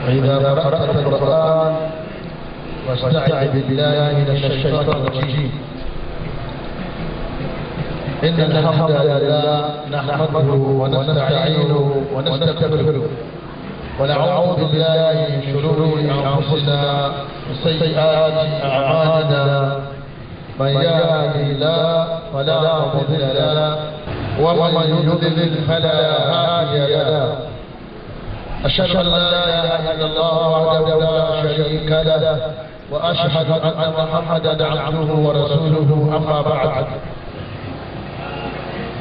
وإذا قرأت القرآن واستعذ بالله من الشيطان الرجيم. إن الحمد لله نحمده ونستعينه ونستغفره ونعوذ بالله من شرور أنفسنا وسيئات أعمالنا من يهده الله فلا مضل له ومن يضلل فلا هادي له. أشهد أن لا إله إلا الله وحده لا شريك له وأشهد أن محمدا عبده ورسوله أما بعد.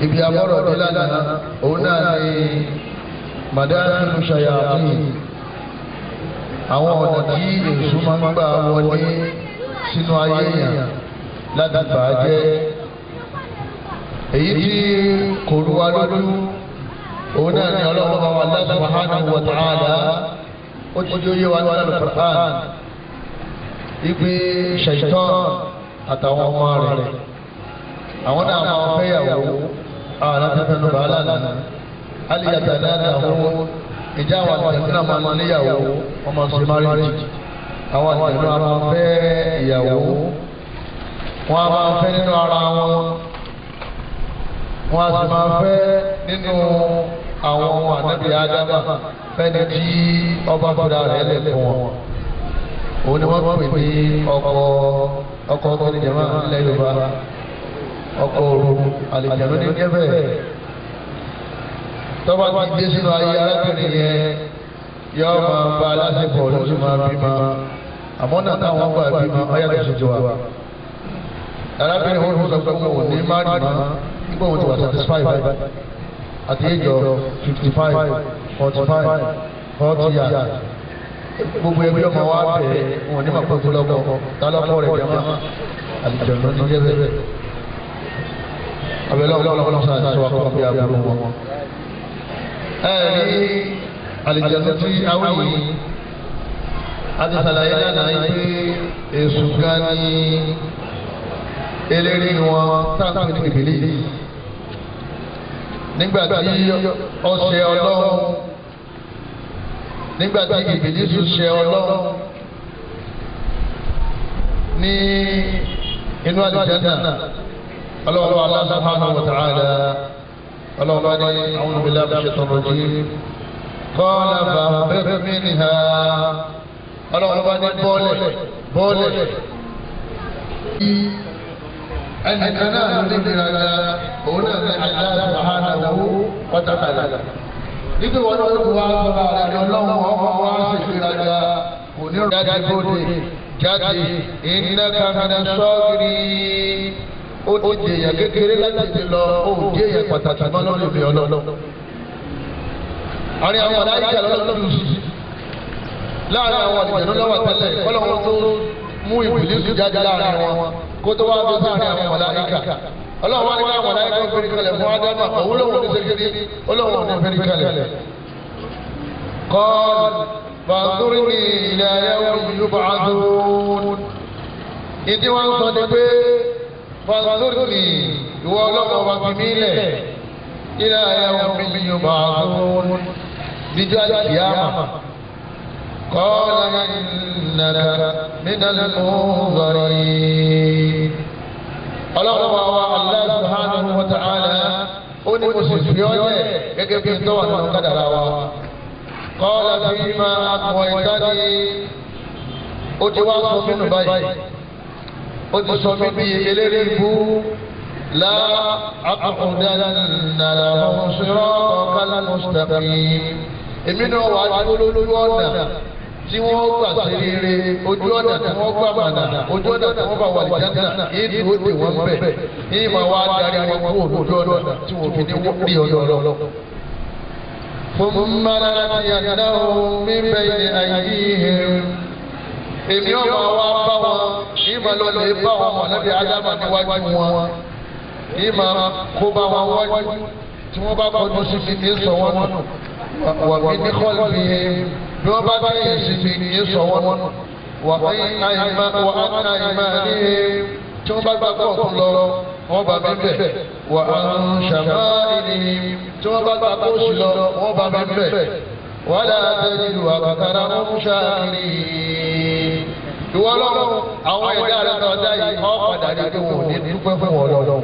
ibi abọ́rọ̀ dé lánàá òun náà ni madakhil shayatin, àwọn ọ̀nà tí èṣù máa ń gbà wọlé sínú ayé yẹn láti bà á jẹ́. èyí tí kò rú wa lójú òun náà ni ọlọ́run wa Allah subhanahu wa ta'ala ó ti jóyè wa nínú Al-Qur'an ibi shaitan àtàwọn ọmọ rẹ̀ àwọn náà máa fẹ́ yàwó àwọn àtẹ̀tẹ̀nu bàálà lánàá aliyata náà àwọn ìjà àwọn àtẹ̀tẹ̀nu náà máa níyàwó wọn máa ṣe márìjì. àwọn àtẹ̀tẹ̀nu náà máa fẹ́ ìyàwó wọn a máa fẹ́ nínú ara wọn, wọn a sì máa fẹ́ nínú àwọn ọmọ ànábì Ádámà fẹ́ni tí ọba fúnra rẹ̀ lè fún wọn. òun ni wọ́n pè ní ọkọ kìnìjàmá ilẹ̀ Yorùbá, ọkọ òru àlìjànú ní jẹ́bẹ̀. tọ́ba ti dé sínú ayé arákùnrin yẹn yóò máa bá aláṣepọ̀ lóṣù máa bímọ, àmọ́ náà táwọn gbà bímọ ọyá tó ṣe jọ wa. arábìnrin wọn sọ pé wọn ò ní má rìn mọ́ nígbà wọn ti wà satisfied àti ìjọ 55, 45, 40 years. gbogbo ẹgbẹ́ ọmọ wa bẹ̀ wọn ní màpọ̀ tó lọ́kọ̀ tálọ́kọ̀ rẹ̀ jẹ́ mọ́ àlìjànú ní jẹ́bẹ̀. abẹ́lẹ́ ọlọ́run sáà sọ akọ́ bí aburú wọn. ẹ̀rí àlìjànú tí àwọn yìí àti sàlàyé lánàá yìí pé èṣù gan ni eléré wọn táǹkì ní kìbìlì. nígbà tí ọ̀sẹ̀ ọlọ́run nígbà tí kìbìlì tún ṣe ọlọ́run ní inú àlìjànnà. الله الله سبحانه وتعالى الله بني أعوذ بالله من الشيطان الرجيم قال فاهبط منها الله بني بولي أن كان يريد هنا الله سبحانه وتعالى إذا ولد وعلى الله وواسع لنا ونرجع بودي جاتي إنك من الصابرين. ó ti jẹyàn kékeré láti ti lọ ó jẹyàn pàtàkì mọ́ lórí ìfẹ́ ọlọ́run. àárín àwọn aláìsí àlọ́lọ́dún sí láàrin àwọn àdìjẹ́nu lọ́wọ́ tẹ́lẹ̀ kọ́lọ́wọ́n tó mú ìbílísù jáde láàrin wọn kó tó wá fi sáàrin àwọn màláíkà. ọlọ́run wá ní ká màláíkà fẹ́rí kalẹ̀ fún Ádámà, òun lòun ní sẹ́kẹ́rì olóhùn ní fẹ́rí kalẹ̀. qāl fānḍurnī ilā yawmi yub'athūn. ìdí wọn sọ ni pé fàlùrì ìwọ ọlọ́pàá wa fi mí lẹ̀ ilé ayé wọn fi mi yorùbá àtún dídú àdìyàmà kọ́ọ̀lá nàdà mínàlẹ́mú zọrí. ọlọ́pàá wa Allah subhanahu wa ta'ala ó ní mo sì fi ọ́ lẹ̀ gẹ́gẹ́ bí n tọ́wọ́ nínú kádàrá wa. kọ́ọ̀lá fi máa àpọ̀ ìtàdí ó ti wá sọ mí nù báyìí. ó ti sọ mí bí eléré ibú la aqudanna lahum siratal mustaqim. èmi náà wà á dúró lójú ọ̀nà tí wọ́n gbà sí rere, ojú ọ̀nà tí wọ́n gbà mọ̀nà, ojú ọ̀nà tí wọ́n bá wà ní Jánnà. èyí tó dé wọ́n bẹ̀ èyí máa wá darí wọn kú ojú ọ̀nà tí wọ́n fi ní rí ọ̀dọ̀. thumma lanatiyannahum min bayni aydihim. èmi ọmọ wa bá wọn ìmọ̀ lọ lè bá wọn mọ̀lẹ́bí Ádámà níwájú wọn, ìmọ̀ kó bá wọn wájú tí wọ́n bá kọjú sí mi ní sọ wọn nù, wà mí ní kọ́lù mi bí wọ́n bá tẹ̀yìn sí mi ní sọ wọn nù, wà á ná ìmọ̀ ní tí wọ́n bá gbàgbọ́ ọ̀tún lọ wọ́n bá mi bẹ̀, wà á ń ṣàmá ìní tí wọ́n bá gbàgbọ́ òsì lọ wọ́n bá mi bẹ̀. wala tajidu aktharahum shakirin. ìwọ lọ́wọ́ àwọn ẹ̀dá rẹ̀ náà dá yìí kọ́ padà rí pé wọn ò ní dúpẹ́ fún wọn lọ́wọ́.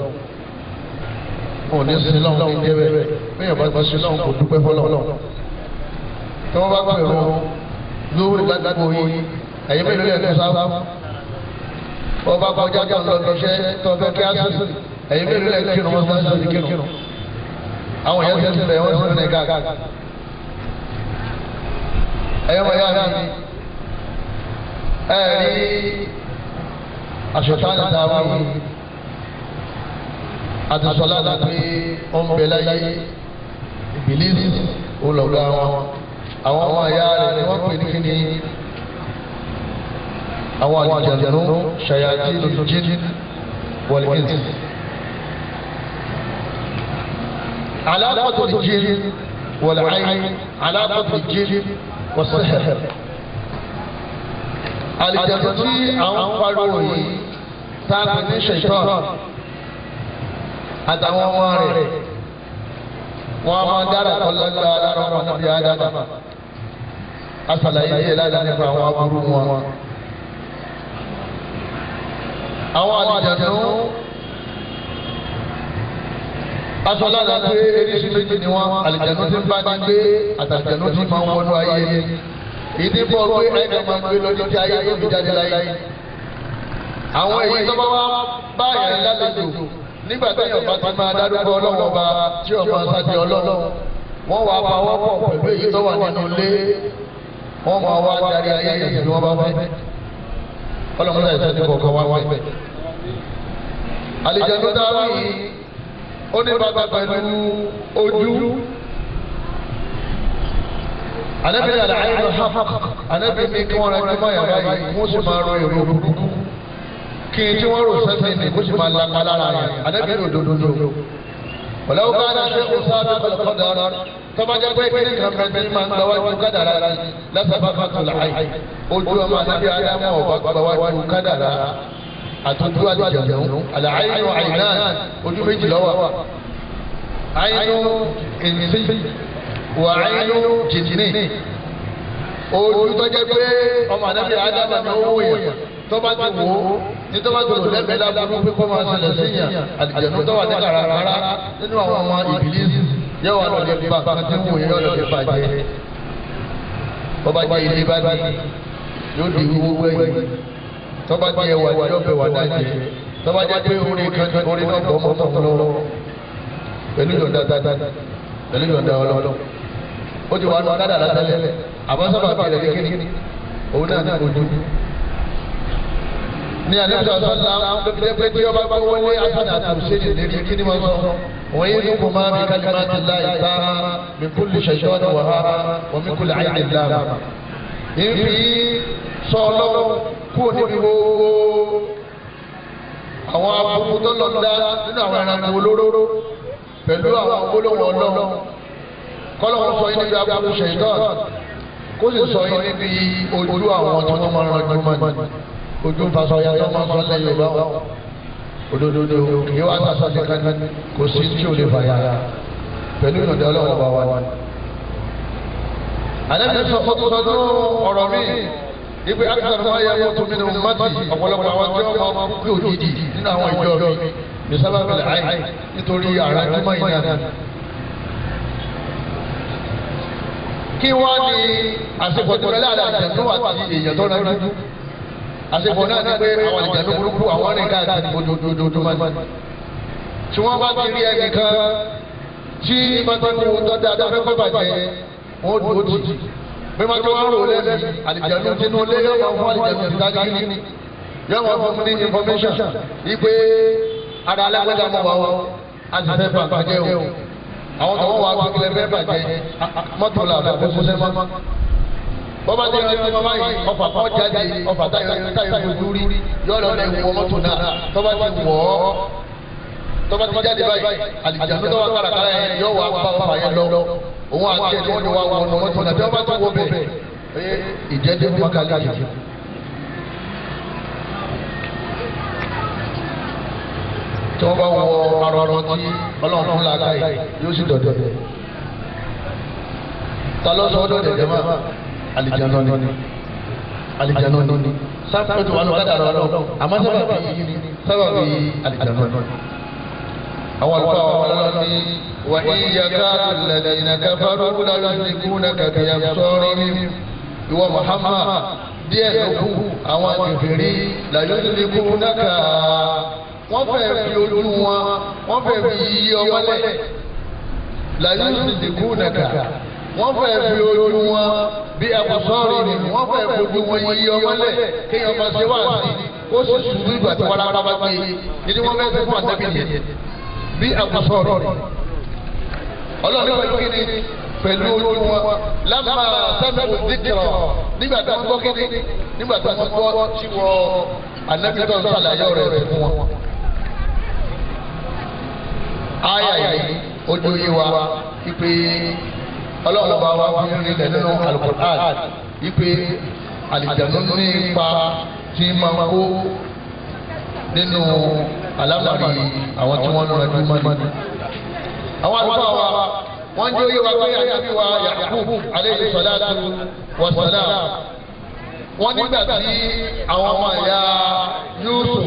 wọn ò ní sin lọ́wọ́ ní jẹ́ bẹ́ẹ̀ bẹ́ẹ̀ bá ti sin lọ́wọ́ kò dúpẹ́ fún lọ́wọ́. tí wọ́n bá pè wọ́n lórí ládùúgbò yìí ẹ̀yin mélòó yẹn tó sáfù. wọ́n bá kọjá jọ lọ bí iṣẹ́ tó fẹ́ kí á sùn ẹ̀yin mélòó yẹn kírun wọn sáà sùn kírun. àwọn yẹn ti bẹ̀ wọ́n sì rìn káàkiri. ẹ̀yin wọ̀nyí àná mi ẹ̀rí àṣetánì dáwọ́ yìí àti sọlá láti ọ̀nbẹ̀lá yìí ìbílísì olùgbà wọn àwọn ọmọ ẹ̀yà rẹ̀ ni wọ́n pè ní kíni àwọn àjànú ṣàyàtì lójújì wọ̀lẹ́kìtì. علاقة الجن والعين علاقة الجن والسحر. àlìjànnú tí àwọn pariwo yìí sáàpì ní ṣètọ́n àtàwọn ọmọ rẹ̀ wọ́n máa dára kọ́ lágbára lára ọmọ níbi ádámà asàlàyé díẹ̀ láti nípa àwọn aburú wọn. àwọn àlìjànnú asọ́lá la pé eréṣin méjì ni wọ́n àlìjànnú tí ń bá ní gbé àtàlìjànnú tí máa ń wọnú ayé ìdí bọ́ pé ẹ̀ka máa ń gbé lọ́jọ́ tí ayé yóò fi jáde láyé. àwọn èyí tó bá wá báyà lálejò nígbà tí èèyàn bá ti máa dárúkọ ọlọ́run ọba tí ọba sáti ọlọ́run wọ́n wá pawọ́ pọ̀ pẹ̀lú èyí tó wà nínú ilé wọ́n máa wá darí ayé yẹn bí wọ́n bá fẹ́. ọlọ́run náà ìṣẹ́ ti kọ̀ọ̀kan wá wá pẹ̀. àlìjànnú dáwọ́ yìí ó ní bàbá pẹ̀lú ojú. Ànábì ní àlàyé hafaq Ànábì ní kí wọ́n rẹ̀ kí wọ́n yàrá yìí wọ́n sì máa rọ èrò burúkú kí n tí wọ́n rò sẹ́sẹ̀ ní kó sì máa lápá lára yẹn Ànábì ní òdodo. Walau kana shay'un sabiqal qadar tọ́ba jẹ́ pé kí nìkan bẹ́ẹ̀ ní máa ń gbáwájú kádàrá lasabaqatul ayn ojú ọmọ Ànábì Ádámù ọ̀bá gbáwájú kádàrá àtúntò àjànú àlàáyínú àyínán ojú méjì lọ́wọ́ àyínú ìnsí wà àyínú jìnnì ojú tó jẹ́ pé ọmọ Ànábì Ádámù ni ó wò yẹn tó bá ti wò ó ní tó bá ti wò lẹ́gbẹ̀ẹ́ lábúrú pé kó máa ṣẹlẹ̀ síyàn àlìjànnú tó wà ní kàràkàrà nínú àwọn ọmọ ìbílísì yóò wà lọ́dẹ bá kan tí ń wò yẹn yóò lọ́dẹ bàjẹ́ bọ́bá jẹ́ ilé bá dé yóò di gbogbo ẹ̀yìn tọ́ba jẹ́ wà ní ọ̀bẹ wà dájẹ́ tọ́ba jẹ́ pé orin kan orin náà bọ̀ mọ́tò lọ́wọ́ pẹ̀lú yọ̀ǹda dáadáa pẹ̀lú yọ̀ǹda ọlọ́dọ̀ ó ti wà ní ọ̀dà látàlẹ́ àbọ̀sábà bẹ̀rẹ̀ ní kíni òun náà ní ojú. ní àlejò àtọ́lá lóbi pé tí ọba bá wọlé asán àti òṣèlú lérí kíni máa sọ wọ́n yé lóko máa mi kalimati llahi taama min kulli shaytanin wa hama wa min kulli aynin laama. ìfi sọ ọlọ́wọ́ kúrò níbi gbogbo àwọn abubu tó lọ dá nínú àwọn ẹranko olóró pẹ̀lú àwọn gbólóhùn ọlọ́run kọ́lọ́wọ́ sọ yín níbi abubu ṣèǹtọ́n kó sì sọ yín níbi ojú àwọn tí wọ́n máa ń ranjú mọ́ni ojú fasọ̀yà tó máa ń sọ lẹ́yìn Yorùbá òdodo kì í wá sàṣà sí kankan kò sí tí ò lè fàyà pẹ̀lú ìrọ̀lẹ́ ọlọ́run bá wà. àlẹ́ sọ fọ́tún ọ̀rọ̀ mi ibi akitari wọn yẹ kó tóbi ní mati ọ̀pọ̀lọpọ̀ àwọn tí wọn máa kú òjijì nínú àwọn ìjọ mi bisaba bẹlẹ ayi nítorí ara juma yìí náà. kí wọ́n ní àsìkò tó lẹ́la àjẹ̀nú àti èèyàn tó rẹ̀ dúdú àsìkò náà ní pé àwọn àjẹ̀nú burúkú àwọn ní káàkiri ojoojúmọ́ mọ́. tí wọ́n bá ti rí ẹnìkan tí mọ́tò tó dáadáa fẹ́ kọ́ bàjẹ́ wọ́n dúró tì bí wọ́n ti wá rò lẹ́nu àlìjànnú tinú lé yóò máa fún àlìjànnú ti dájú ní yóò máa fún ní information wípé ara alágbèjà mọ̀ wá wọn a ti fẹ́ bàjẹ́ o àwọn tó wọ́n wá gbẹ́gbẹ́ fẹ́ bàjẹ́ mọ́tò là bẹ̀ fún sẹ́sẹ́ mọ́. bọ́bá ti rẹ̀ ti mọ́má yìí ọ̀fà kan jáde ọ̀fà táyọ̀ fojú rí yóò lọ lè wọ mọ́tò náà tọ́ba ti wọ̀ ọ́ tọ́ba ti jáde báyìí àlìjànnú tó wà kárakára yẹn yóò wá bá ọ̀fà yẹn lọ òun àti ẹni wọn ni wà wọ mọ́tò náà tí wọ́n bá ti wọ bẹ́ẹ̀ ìjẹ́dẹ́ fún kálí yìí. tí wọ́n bá wọ arọ̀rọ̀ tí ọlọ́run fún làákà yìí yóò sì dọ̀dọ̀. talo sọ́dọ̀ de jama alijanu ni sábà tó wà lọ kada lọ àmọ́ sábà bí alijanu àwọn alfa wa ni wa iyyaka alladhina kafaru la yuzlikunaka bi absarihim ìwọ Muhammad díẹ̀ ló kù àwọn kèfèrí la yuzlikunaka wọ́n fẹ́ fi ojú wọn wọ́n fẹ́ fi yí ọmọlẹ̀ la yuzlikunaka wọ́n fẹ́ fi ojú wọn bí absarihim wọ́n fẹ́ fi ojú wọn yí ọmọlẹ̀ kéèyàn máa ṣe wá sí ó sì sùúrù ìgbà tí wọ́n rárá bá gbé ní wọ́n fẹ́ fún àtẹ́bí nìyẹn bí absarihim ọlọ́run pẹ̀lú kíni pẹ̀lú ojú wọn lámà sẹ́nu dìkìrọ̀ nígbà tí wọ́n gbọ́ kíni nígbà tí wọ́n gbọ́ tí wọ́n Ànábì tó ń sàlàyé rẹ̀ fún wọn. Àyà yìí ojú yìí wa ipe ọlọ́run bá wa fi rinlẹ̀ nínú Al-Qur'an ipe àlìjànnú ní ipa tí máa ń kó nínú àlámọ̀rí àwọn tí wọ́n ń rẹ̀ ní mọ́ni. Àwọn àlùfáà wa wọ́n jẹ́ oyé wa pé ànábì wa Yakub aleyhi salatu wa salam wọ́n nígbà tí àwọn ọmọ ìyá Yusuf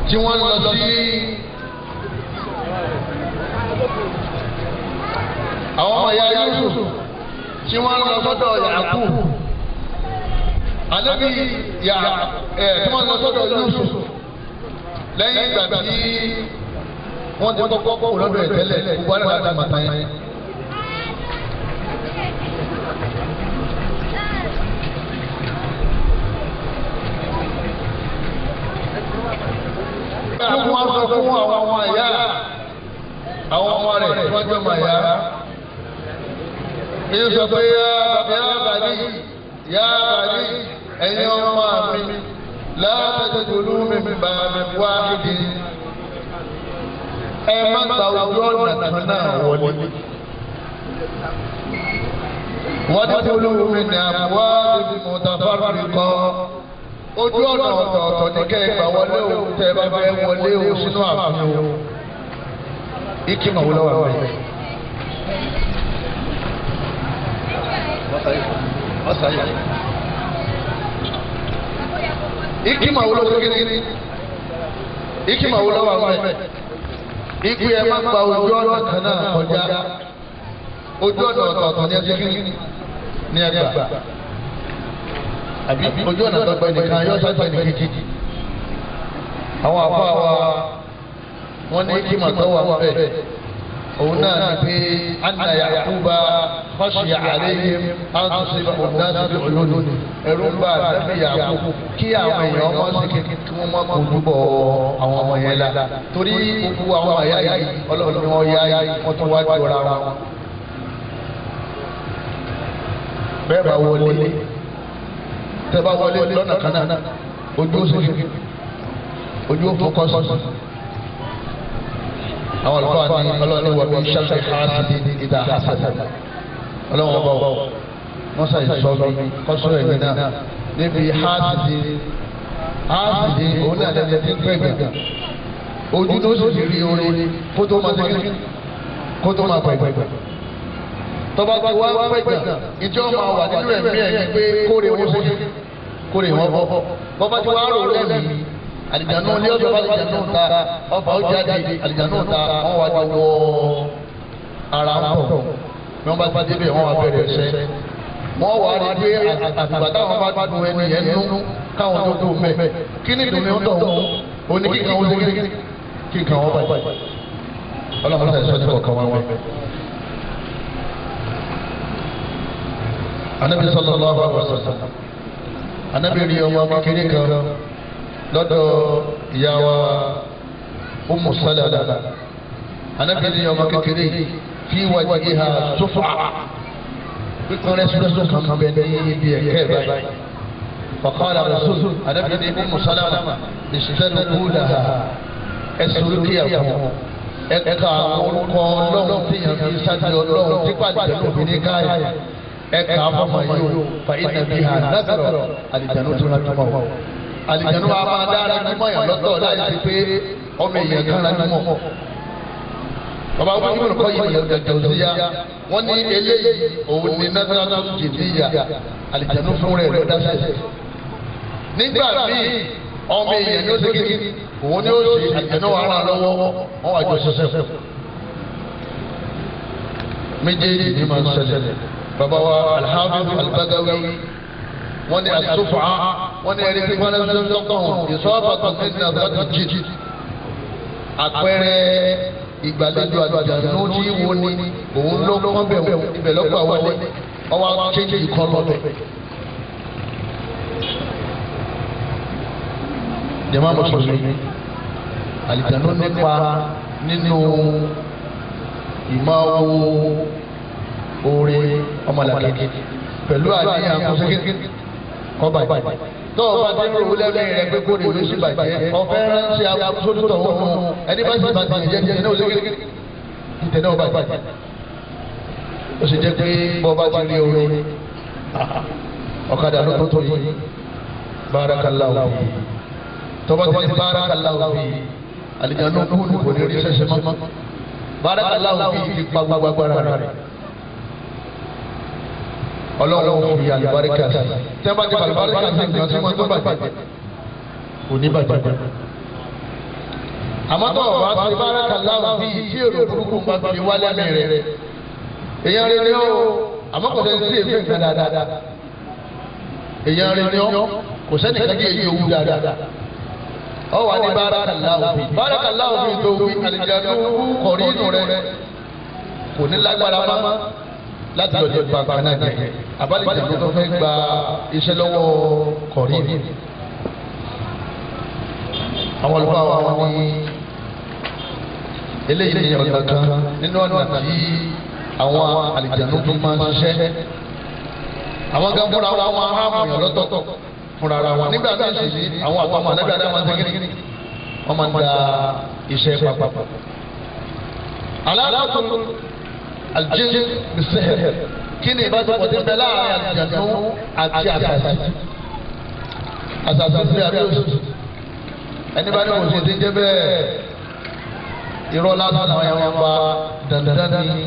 tí wọ́n lọ sí àwọn ọmọ ìyá Yusuf tí wọ́n lọ sọ́dọ̀ Yakub ànábì tí wọ́n lọ sọ́dọ̀ Yusuf lẹ́yìn ìgbà tí wọ́n ti kọ́kọ́ kó lọ́dọ̀ ẹ̀ tẹ́lẹ̀ gbogbo ara láti màtá yẹn. Àwọn wọn sọ fún àwọn ọmọ ẹ̀yà àwọn ọmọ rẹ̀ tí wọ́n jọ mọ̀ ẹ̀yà. Èyí sọ pé yá bàbí ẹ̀yin ọmọ mi láàbẹ̀tẹ̀ tòlú mi bàbá mi wá ìdí. Ẹ má gba ojú ọ̀nà kan náà wọlé. Wọ́n ti polówó mi ní àbúwá ibi mọ̀tàfàrì kan. Ojú ọ̀nà ọ̀tọ̀ọ̀tọ̀ ní kẹ́ẹ̀gbà wọlé o tẹ́ ẹ bá fẹ́ wọlé o sínú ààfin o. Ike màá wọlé wà wọlé. Ike màá wọlé wọlé. Ike màá wọlé wà wọlé. Ikú ẹ má gba ojú ọ̀nà kan náà kọjá ojú ọ̀nà ọ̀tọ̀ọ̀tọ̀ ní ẹgbẹ́ ní ẹgbà àbí ojú ọ̀nà tọgbà nìkan yóò sọ́gbà ní kejì. Àwọn àfa wa wọ́n ní kí màtọ́ wà bẹ́ẹ̀ òun náà ní pé anna Yaquba khashiya alayhim an tusibahum nasu bi'uyun ẹ̀rù ń bá àtẹ́bí Yaqubu kí àwọn èèyàn ọmọ sí kí wọ́n má kó dúbọ̀ àwọn ọmọ yẹn la torí gbogbo àwọn àyà yìí ọlọ́run ni wọ́n yá wọ́n tún wá jọra wọn. Bẹ́ẹ̀ bá wọlé tẹ́ bá wọlé lọ́nà kan náà ojú ó sì ojú ó fọkọ́sì. Àwọn àlùfáà ní ọlọ́run wà bí ṣáṣá káàsì ìdá àṣàṣà ọlọ́run ọba wọ́n ṣàì sọ mi kọ́sọ́ ẹ̀mí náà níbi háàsì òun náà lẹ́nu tí ń pẹ́ gbẹ̀gbẹ̀ ojú ló sì rí orin kótó máa tẹ́lẹ̀ kótó máa pẹ̀ gbẹ̀gbẹ̀ tọ́ba tí wọ́n pẹ̀ gbẹ̀ ìjọ máa wà nínú ẹ̀mí ẹ̀ pé kórè wọ́n sí kórè wọ́n bọ́ bọ́ba tí wọ́n á rò lẹ́mìí àlìjánu ní ọjọ́ bá àlìjánu ta ọfà ó jáde àlìjánu ta wọ́n wá jọ wọ ara ń bọ̀ bí wọ́n bá débẹ̀ wọ́n wá bẹ̀rẹ̀ ẹsẹ̀ wọ́n wá rí pé àtìgbà táwọn bá dùn ẹni yẹn nú káwọn tó tó mẹ́ kí ni ìdùnnú ń tọ̀ wọ́n òní kíkan ó dégé kíkan wọ́n báyìí ọlọ́run náà sọ ní kọ̀ọ̀kan wá wọ́n. Ànábì sallallahu alaihi wasallam Ànábì rí ọmọ kékeré kan lọ́dọ̀ ìyá wa Ummu Salama Ànábì ní ọmọ kékeré fi wajhiha suf'a pípọ́n rẹ́sùlẹ́sù kan bẹ ní ibi ẹ̀kẹ́ báyìí faqala Rasul Ànábì ní Ummu Salama ishtaruku laha ẹ̀sùn lókè àfọ̀ ẹ̀ka orúkọ ọlọ́run tí yàn fi sáájú ọlọ́run tí pàdé lóbìnrin káyà ẹ̀ka afọ́mọ yìí fa inna biha nadra àlìjánu tó rájú mọ́ àlìjánu wa máa dára jùmọ̀ yàn lọ́tọ̀ láì sí pé ọmọ èèyàn kan rájú mọ́ bàbá wọn kí wọn kọ́ yìí ọ̀gá òsíyá wọn ní eléyìí òun ní nàdàdà jìnnìyà àlìjánu fún rẹ̀ lọ́dá sẹ́sẹ̀. nígbà míì ọmọ èèyàn ní ó ṣe kí òun ní ó ṣe àlìjánu wà rán lọ́wọ́ wọn wà jọ ṣiṣẹ́. méjèèjì ní máa ń ṣẹlẹ̀. bàbá wa Al-Hafiz Al-Bagawi wọn ní àtúfà wọn ní ẹni pé wọn lọ sí ọkàn ìṣọ́ọ̀bà tó ní nàdàdà jìnnì. àpẹẹrẹ ìgbàlejò àjànú tí wo ni òun ló kọ́ bẹ̀ ibẹ̀ lọ́gbà wọlé ọwọ́ kéjì kan lọ́bẹ̀. jẹ́mọ́ mùsùlùmí àlìjànú nípa nínú ìmáwó oore ọmọlàkejì pẹ̀lú àníyàn kọ́sẹ́kẹ́ kọ́ba ìbàjẹ́. tó o bá ti ń rò lẹ́mí rẹ pé kó lè lè ṣe bàjẹ́ ọ̀fẹ́ ránṣẹ́ agbósótó ọ̀hún ẹni bá sì bá ti jẹ́ jẹ́ ní òṣèlú ìtẹ̀ náà bá bàjẹ́. ó sì jẹ́ pé bọ́ bá ti rí orí ọ̀kadà ló tó yìí barakallahu fi tọ́ba ti ní barakallahu fi àlìjánu kúrú kò ní rí ṣẹṣẹ mọ́ barakallahu fi ipa gbogbo agbára rẹ̀. ọlọ́run fi àlùbáríkà sí tí a bá ti àlùbáríkà sí nǹkan tí wọ́n tó bàjẹ́ kò ní bàjẹ́. àmọ́ tó o bá ti barakallahu fi tí èrò burúkú bá fi wálé mi rẹ̀ èèyàn rẹ̀ ni ó àmọ́ kò sẹ́ni sí èmi nǹkan dáadáa èèyàn rẹ̀ ni ó kò sẹ́ni kẹ́kẹ́ èyí owó dáadáa ọ wà ní barakallahu fi tó wí àlìjánu kọ̀rí inú rẹ̀ kò ní lágbára má láti lọ jẹ gbàgbà náà jẹ àbálẹ̀jẹ̀ tó fẹ́ gba iṣẹ́ lọ́wọ́ kọ̀rí mi. àwọn olùkọ́ àwọn ní eléyìí ní ọ̀nà kan nínú ọ̀nà tí àwọn àlìjẹ̀nu tó máa ń ṣiṣẹ́. àwọn gan fúnra wọn máa ń hàmù yàn lọ́tọ̀ fúnra wọn. nígbà tí wọ́n sì ní àwọn àpamọ́ àdágbàdá máa ń segin wọ́n máa ń da iṣẹ́ papọ̀. aláàtò aljin bisihir kí ni ìbáṣepọ̀ ti bẹ láàrin àlìjẹ̀nu àti àṣàṣì. àṣàṣì sí àbíòsì ẹni bá ní kò sí ti jẹ́ bẹ́ẹ̀ irọ́ lásán àwọn ẹ̀wọ̀n pa dandan ni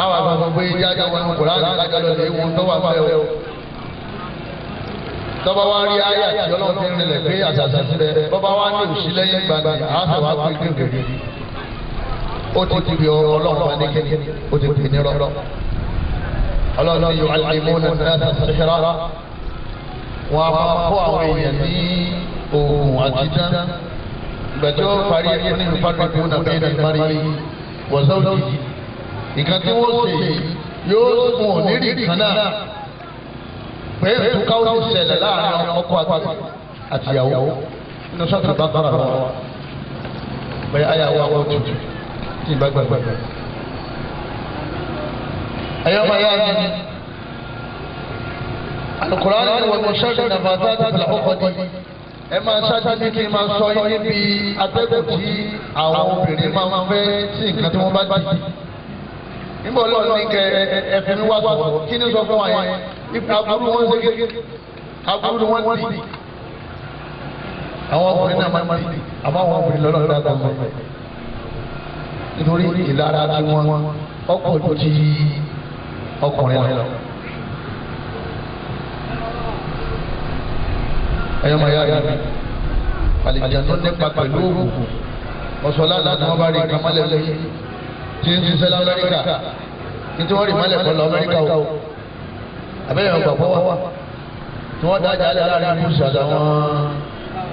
àwọn àgbàgbọ́ pé jáde wọn kò láti kájọ lọ lè wọ́n tó wà fẹ́ o. tọ́ba wa rí ayé àti ọlọ́run ti rìnlẹ̀ pé àṣàṣà sílẹ̀ tọ́ba wa ní òsì lẹ́yìn gbàgbé àṣà wa pé kékeré ó ti ti bí ọlọ́run wa ní kékeré ó ti pè ní rọ́rọ́. ọlọ́run yóò alimuna náà sàṣẹ́ra wọn a máa kó àwọn èèyàn ní oògùn àti dán gbẹ̀jọ́ parí ẹni nínú fábíkù náà bẹ́ẹ̀ ní parí wọ́sọ́ọ̀tì yìí. nǹkan tí wọ́n ṣe yìí yóò fún onírì kan náà pé ìtúká ó ti ṣẹlẹ̀ láàrin ọkọ àtìyàwó nínú sọ́ọ̀tì bá bára wọn bẹ́ẹ̀ ayáwó àwọn tuntun tí ìbá gbàgbà. ẹ̀yọ́ máa yá ni Al-Qur'an ni wọ́n mọ̀ ṣáàṣì nàbàtà àti àkọ́kọ́ di ẹ máa ṣáájú ní kí n máa sọ yín níbi atẹ́gùn tí àwọn obìnrin máa ń fẹ́ sí nǹkan tí wọ́n bá dì. níbo lọ́ọ̀ ní kẹ ẹ̀fẹ̀ mi wá sọ̀rọ̀ kí ni sọ fún wa yẹn ipa aburú wọn ṣe kékeré aburú wọn dì. àwọn ọkùnrin náà máa ń dì àmọ́ àwọn obìnrin lọ́nà dáadáa mọ́ ẹ̀. nítorí ìlara tí wọ́n ọkọ̀ ti ọkùnrin lọ. ẹyọ máa yá yá àlìjànú nípa pẹ̀lú òògùn ọ̀sọ̀lá láti wọ́n bá rí nǹkan mọ́lẹ̀ lẹ́yìn tí ń ṣiṣẹ́ lamẹ́ríkà ní tí wọ́n rí mọ́lẹ̀ pẹ̀lú amẹ́ríkà o àbẹ́yẹ̀ ọgbà pọ̀ wá tí wọ́n dájà alẹ́ láàrin gúúsù àtàwọn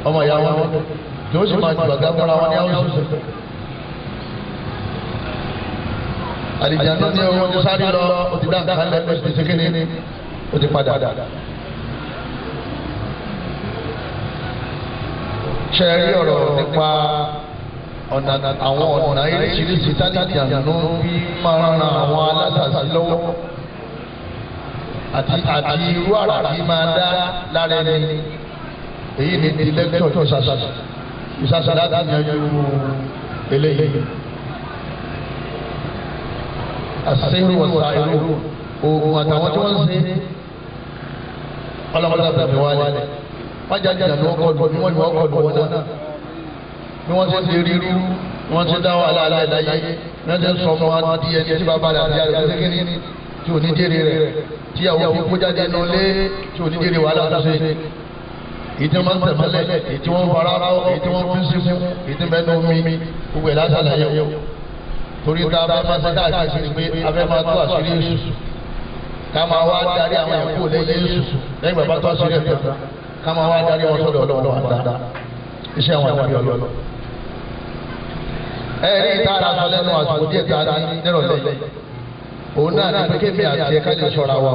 ọmọ ìyá wọn tí ó sì máa gbàgbá fúnra wọn ní àwọn òṣìṣẹ́. àlìjànú ní ohun tí sáré lọ ó ti dá nǹkan lẹ́gbẹ̀ẹ́ ti ṣe kéde ó ti padà. ṣe rí ọ̀rọ̀ nípa àwọn ọ̀nà oríṣiríṣi tálíjànú bí máa ran àwọn alásàsí lọ́wọ́ àti irú àrà tí máa dá lára ẹni èyí ni ti lẹ́kítọ̀ ìsàsà láti yanjú eléyìí. àṣírí wọ̀sà irú oògùn àtàwọn tí wọ́n ń ṣe ọlọ́mọdé àbẹ̀mí wálé wọ́n jáde àná ọkọ̀ ọdún bí wọ́n ní ọkọ̀ ọdún wọn náà bí wọ́n ti ń di ríru bí wọ́n ti ń dá wàhálà aláìláyé wọ́n ti sọ ọmọ wa di ẹni tí bàbá rẹ̀ àti àrẹ̀ ṣe kéde tí ò ní jèrè rẹ̀ tí àwọn òkú kó jáde nù lé tí ò ní jèrè wàhálà tó ṣe èyí tí wọ́n máa ń tẹ̀mọ́lẹ̀ èyí tí wọ́n fara rọ́ èyí tí wọ́n fi ń símú èyí tí bẹ́ẹ̀ ní omi gbogbo ẹ̀ lásán àyẹ̀wò torí tá a bá máa ṣe káàkiri pé a fẹ́ máa tó àṣírí èṣù ká máa wá darí àwọn ẹ̀kú lẹ́yìn èṣù lẹ́yìn bàbá tó àṣírí ẹ̀kú ká máa wá darí wọn sọ́dọ̀ Ọlọ́run àdá iṣẹ́ àwọn àdàbí Ọlọ́run. ẹ̀rí ìtara sọ lẹ́nu àsìkò díẹ̀ tá a ní nírọ̀lẹ́ òun náà ní pé kémi àti ẹ̀ka lè ṣọ́ra wa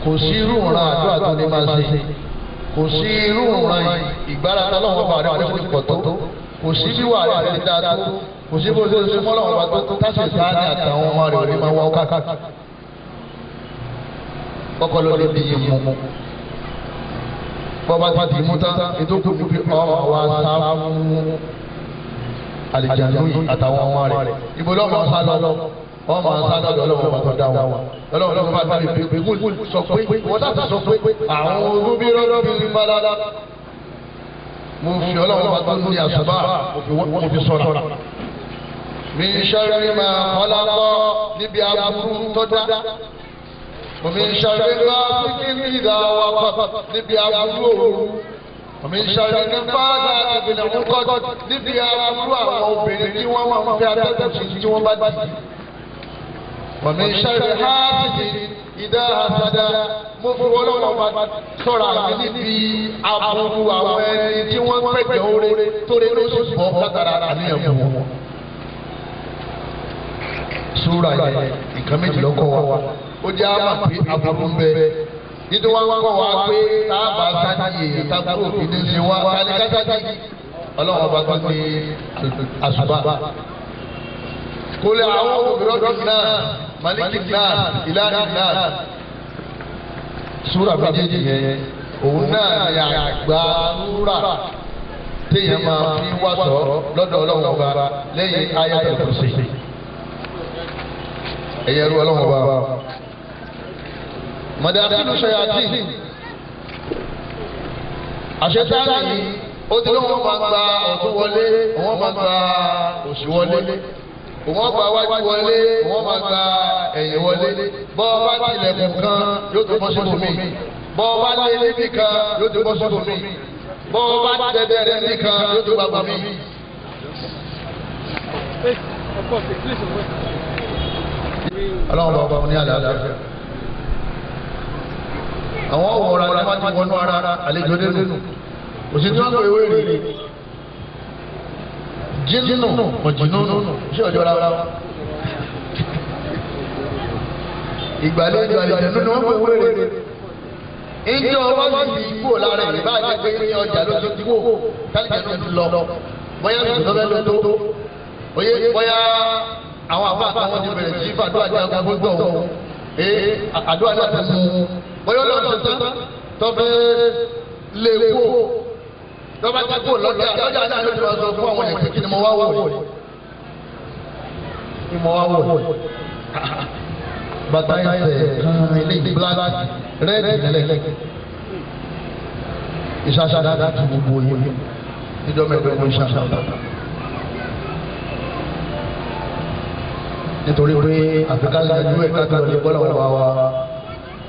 kò sí irú ìran àdúrà tó ní máa ṣe kò sí irú ìran ìgbára tọ́lọ́wọ́ bá rẹ̀ wọ́n ti pọ̀ tó kò sí bí wà rẹ̀ ti dáa tó kò sí bó ṣe ṣe mọ́lọ́wọ́ bá tó táṣì sáà ní àtàwọn ọmọ rẹ̀ ò ní máa wá káàkiri kọ́kọ́ ló lè bí yín mú bọ́ba ti mú tán ètò kù ní ọmọ wa sá fún àlìjánu yìí àtàwọn ọmọ rẹ̀ ibo lọ́mọ sá lọ ọmọ sá lọ́dọ̀ ọlọ́wọ́ bá tó dá wọn ọlọ́wọ́ bá tó bí pé sọ pé wọ́n dá sọ pé àwọn olúbi rọ́dọ̀ bí ní balada mo fi ọlọ́wọ́ bá tó ní àṣàbà mo fi sọ̀rọ̀ mi sharri ma khalaqa níbi aburú tó dá. ومن شر غاسق إذا وقب níbi aburú òru ومن شر النفاثات في العقد níbi aburú àwọn obìnrin tí wọ́n máa ń fi atẹ́tẹ́ sí tí wọ́n bá dì. ومن شر حاسد إذا حسد mo fi ọlọ́wọ́ bá sọ̀rọ̀ àmì níbi aburú àwọn ẹni tí wọ́n pẹ̀jọ́ oore torí ló sì bọ́ látara àníyàn fún wọn. Súra yẹn nǹkan méjì lọ́kọ̀ wa ó jẹ́ àmà pé aburú ń bẹ nítorí wọn kọ́ wa pé táàbà sáàjì tábúrò òfin ní ṣe wá káníkásájì ọlọ́wọ́n bá tó ní àṣùbà. kò lè àwọn obìnrin náà maliki náà ìlànà náà súra méjèèjì yẹn òun náà ní àgbà súra téèyàn máa fi wá sọ lọ́dọ̀ ọlọ́wọ́n bá lẹ́yìn ayatul kursi ẹ̀yẹ́rú ọlọ́wọ́n bá. Madakilu shayatin àṣetáàlì ó ti lóun máa gba ọ̀tún wọlé òun máa gba òsì wọlé òun gba wájú wọlé òun máa gba ẹ̀yìn wọlé bọ́ bá tilẹ̀kùn kan yóò tó bọ́ síbò mí bọ́ bá lé níbì kan yóò tó bọ́ síbò mí bọ́ bá tẹ̀tẹ̀rẹ̀ níbì kan yóò tó gbàgbọ́ mí. Ọlọ́run bá wọn ní àlàáfíà. Àwọn ọ̀wọ́ra ni wọ́n ti wọnú ara àlejò nínú òṣìṣẹ́ wọn pè wéèrè jínú mọ̀jìnúnú ṣé ọjọ́ rárá ìgbàlejò àlejò nínú wọn pè wéèrè ìjọ wọn sì kú lára ìbá àti pé ní ọjà ló ti kú kálíjẹ ló ti lọ bóyá ìṣòro bẹ́ẹ̀ ló tó bóyá àwọn àbá àtàwọn ti bẹ̀rẹ̀ sí fàdúrà jẹ́ ọgbà gbogbo ọ̀hún àdúrà náà ti mú bóyá ọlọ́run ṣe tán tọ́fẹ́ lè kó tọ́ba ti kó lọ́jà náà ló ti wá sọ fún àwọn ẹ̀kẹ́ kí ni mo wá wò yìí ni mo wá wò yìí bàtà ẹsẹ̀ kan ilé black red lẹ́lẹ̀ ìṣàṣàdá ti gbogbo yìí níjọ́ mẹ́ẹ̀ẹ́dógún ìṣàṣàdá. Nítorí pé àfikà yanjú ẹ̀ káàkiri ọ̀lẹ́ bọ́lá wà wá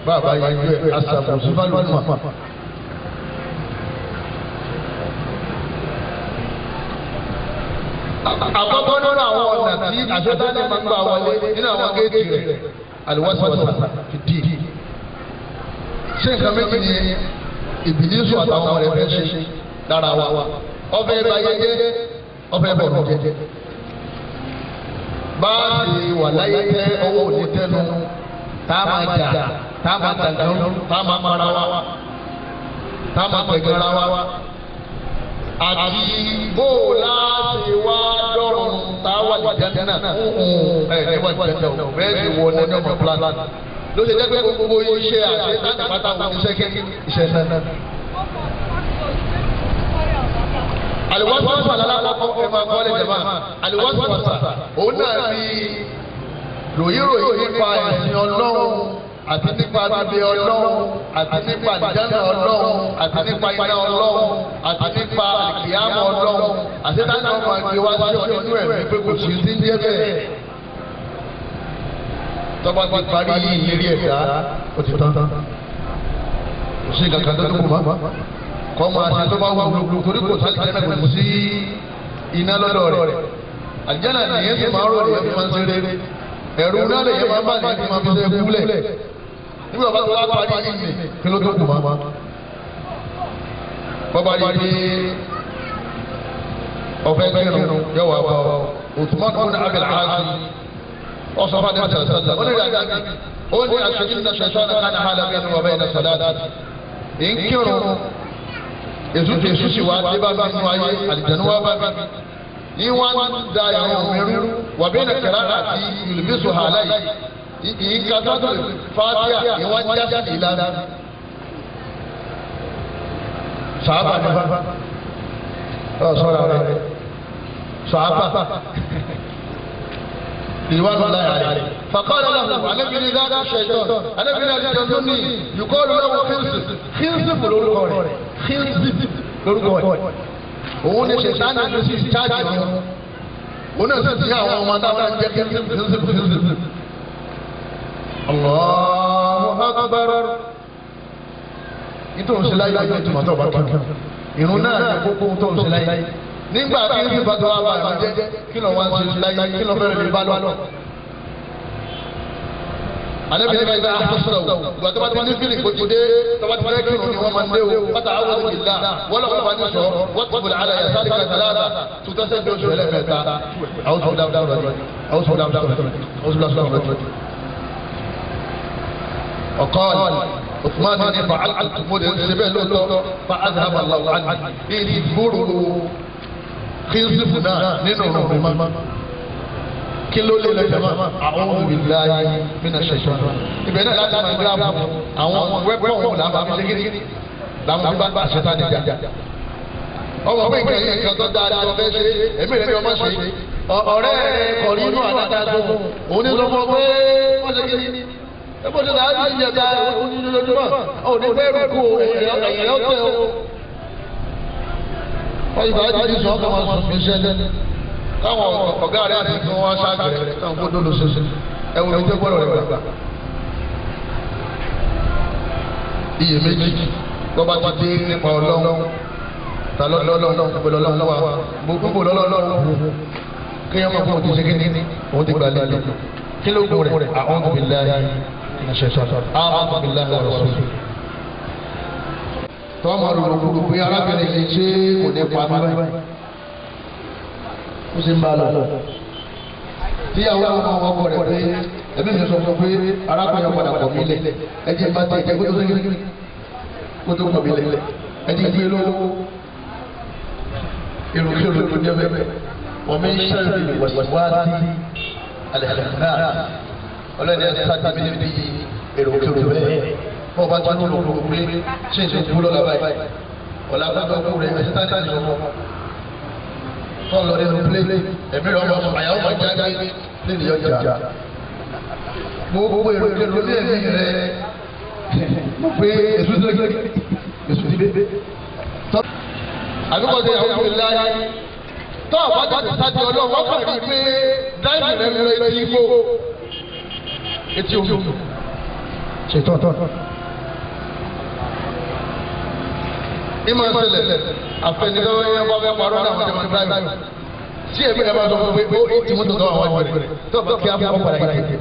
bàbá yanjú ẹ̀ asàbò sífàlùmọ̀. Àkọ́kọ́ nínú àwọn ọ̀nà tí àṣetánì máa ń gbà wọlé nínú àwọn géètì rẹ̀ àlùwàsíwàsà fìdí. Ṣé nǹkan méjì ni ìbílísù àtàwọn ọmọ rẹ̀ fẹ́ ṣe lára wa? Ọbẹ̀ ìbáyé jẹ́ ọbẹ̀ bọ̀rọ̀ jẹ́. Báàsì wà láyé tẹ owó òní tẹnu tá a máa jà tá a máa tàgán tá a máa mara wa tá a máa pẹ̀gẹ́ra wa àti bóòlá ti wá dọ́rùn tá a wà lìjẹ́ náà ẹ̀ wà lìjẹ́ náà bẹ́ẹ̀ ni wọ́n ní ọmọ plan ló ṣe jẹ́ pé gbogbo iṣẹ́ àti ìtàkùn wọn iṣẹ́ kí iṣẹ́ náà. Àlùwàsíwàsà lálákọ̀ọ́ ẹ̀ máa kọ́ lẹ́jẹ̀ máa àlùwàsíwàsà òun náà ní ròyìnròyìn nípa ẹ̀sìn Ọlọ́run àti nípa bíbí ọlọ́run àti nípa ìdáná ọlọ́run àti nípa iná ọlọ́run àti nípa ìkìyàmọ̀ ọlọ́run àti dáná ọmọ ẹgbẹ́ wá sí ọdún inú ẹ̀mí pé kò sí ní jẹ́ bẹ́ẹ̀. tọ́ba ti parí ìlérí ẹ̀dá ó ti tán kò sí kankan tó tó kù mọ́ kọ́ máa ṣe tó bá wù lóko torí kò sálì jẹ́ náà kò sí iná lọ́dọ̀ rẹ̀ àjẹ́nà nìyẹn ti máa rò nìyẹn fi máa ń ṣeré ẹ̀rù náà lè yẹ máa bá nìyẹn fi máa fi ṣe kúlẹ̀ nígbà bá tó wá parí yìí kí ló tó kù mọ́ bọ́bá rí i ọ̀fẹ́ kírun yóò wá bọ̀ Uthman ibn Abi al-As ọ̀sán fún adé sàlẹ̀ ó ní ìrìn àjò ó ní àṣeyí ní ṣẹ̀ṣọ́ náà kánà hàlẹ́ bí ẹni wọ́n bẹ́ẹ̀ ní sàlẹ̀ ìkírun èsù sì wá dé bá bá nínú ayé àlìjẹ̀nu wá bá bí ní wọ́n da ìrìn òmìnirú wà bẹ́ẹ̀ ní kẹrẹ́ àti ìlúbíṣù hàlẹ́ yìí ìkàtàtù fàtíà ìwọ́n já sí ìlànà sàábà nípa sọ́ra rẹ̀ sàábà ìwọ́n lọ́la yàrá rẹ̀ fàkọ́lá lọ́wọ́ alẹ́bìnrin dáadáa ṣẹ̀tọ́ alẹ́bìnrin àjọyọ̀ ní yùkọ́lù lọ́wọ́ khizib lórúkọ rẹ̀ khizib lórúkọ rẹ̀ òun ní ṣètánì ló sì chájì wọn òun náà sì ti àwọn ọmọ táwọn jẹ́ khizib Allahu akbar nítorí òun ṣe láyé láyé tó máa tọ́ bá kí irun náà ní kókó tó ń ṣe láyé nígbà tí ń bá tó wá bá àwọn jẹ́ kí lọ́ wá ń ṣe láyé kí lọ́ fẹ́rẹ̀ lè bá lọ́nà. Ànábì ní báyìí àfọ̀sọ̀rọ̀ ìgbà tó bá ti ní fílì kò ti dé tó bá ti fẹ́ kírun ni wọ́n máa ń dé o pátá àwọn ìlà wọ́n lọ́kọ̀ bá ní sọ wọ́n ti bọ̀lẹ̀ àlàyé sáré kàtàlá tuntun sẹ́ńdé oṣù ẹlẹ́mẹ̀ta àwọn sọ̀rọ̀ وقال عثمان بن فعلت مدن سبيل له فأذهب الله عنه إذ بروا خيزفنا ننو كل ليلة جماعة أعوذ بالله من الشيطان إبنا لا تمنع أعوذ ويبقون لا ما بيجي لا ما بيبقى الشيطان يجا ọmọ pé ìkẹyìn kan tó dáa ní ọbẹ̀ ṣe èmi rẹ̀ ni ọmọ ṣe ọ̀rẹ́ kọ̀rí inú àdáta tó òun ní sọ fún ọ pé wọ́n ṣe kí ni ẹ̀fọ́ ṣe láti ṣe ìjẹta onídùúdùmọ̀ ọ̀ ní fẹ́ẹ́ rúkú ẹ̀yẹ ọ̀tẹ̀ o. wọ́n ìgbà tí ti sọ ọkọ̀ máa sùn fi ṣẹlẹ̀ káwọn ọ̀gá rẹ̀ àti kí wọ́n ṣáàjì rẹ̀ káwọn kó dolo ṣoṣo ẹ̀wọ̀n mi jẹ́ gbọ́dọ̀ rẹ̀ gbà. iyèméjì lọ́ba ti dé nípa ọlọ́run ta lọ́lọ́run gbogbo lọ́lọ́run kéèyàn máa fún òtún ṣe kíní òun ti gbà lẹ́lẹ́ kí ló gùn rẹ̀ a'udhu billahi minash shaitan a'udhu billahi wa rasulihi. tọ́ ma rò lóko pé arábìnrin yìí ṣé kò ní pa mí báyìí ó sì ń bá a lọ. tíyàwó àwọn ọmọ ọkọ rẹ̀ pé ẹbí mi sọ fún pé arákùnrin padà pọ̀ mí lẹ̀ ẹ jẹ́ bá tẹ̀ jẹ́ kó tó pọ̀ mí lẹ̀ ẹ jẹ́ gbé lówó èrò kí olóko jẹ́ bẹ́ẹ̀ wọ́n mi ń ṣẹ́yìn ìwọ̀síwáàdì alẹ́kùnrin ọlọ́dẹ sáàtì mi níbi èrò kí olóko bẹ́ẹ̀ wọ́n bá tún lò ó pé ṣé n ṣe kú lọ́la báyìí ọ̀la gbọ́dọ̀ kú rẹ̀ ẹ̀sìn táyà ní ọmọ tó ń lọ nínú plé ẹ̀mí rẹ̀ ọmọ àyàwó máa jáde nínú ọjà gbogbo èrò kí olóko ní ẹ̀mí rẹ̀ pé èso tó gbé èso ti dé àbíkọ́ de àwọn ìlà yìí tó àbájá ti sáájú ọlọ́run wọ́n kàn rí pé dáìbì rẹ̀ ń lọ etí igbó etí omi ṣètò ìmọ̀ ìṣẹ̀lẹ̀ àfẹnidọ́wọ́ yẹn bá fẹ́ parọ́ náà wọ́n ti máa dáìbì tí èmi rẹ̀ máa sọ fún pé ó ti mú tó tọ́ àwọn ìwé rẹ̀ tó bá kí á fọ́ padà yìí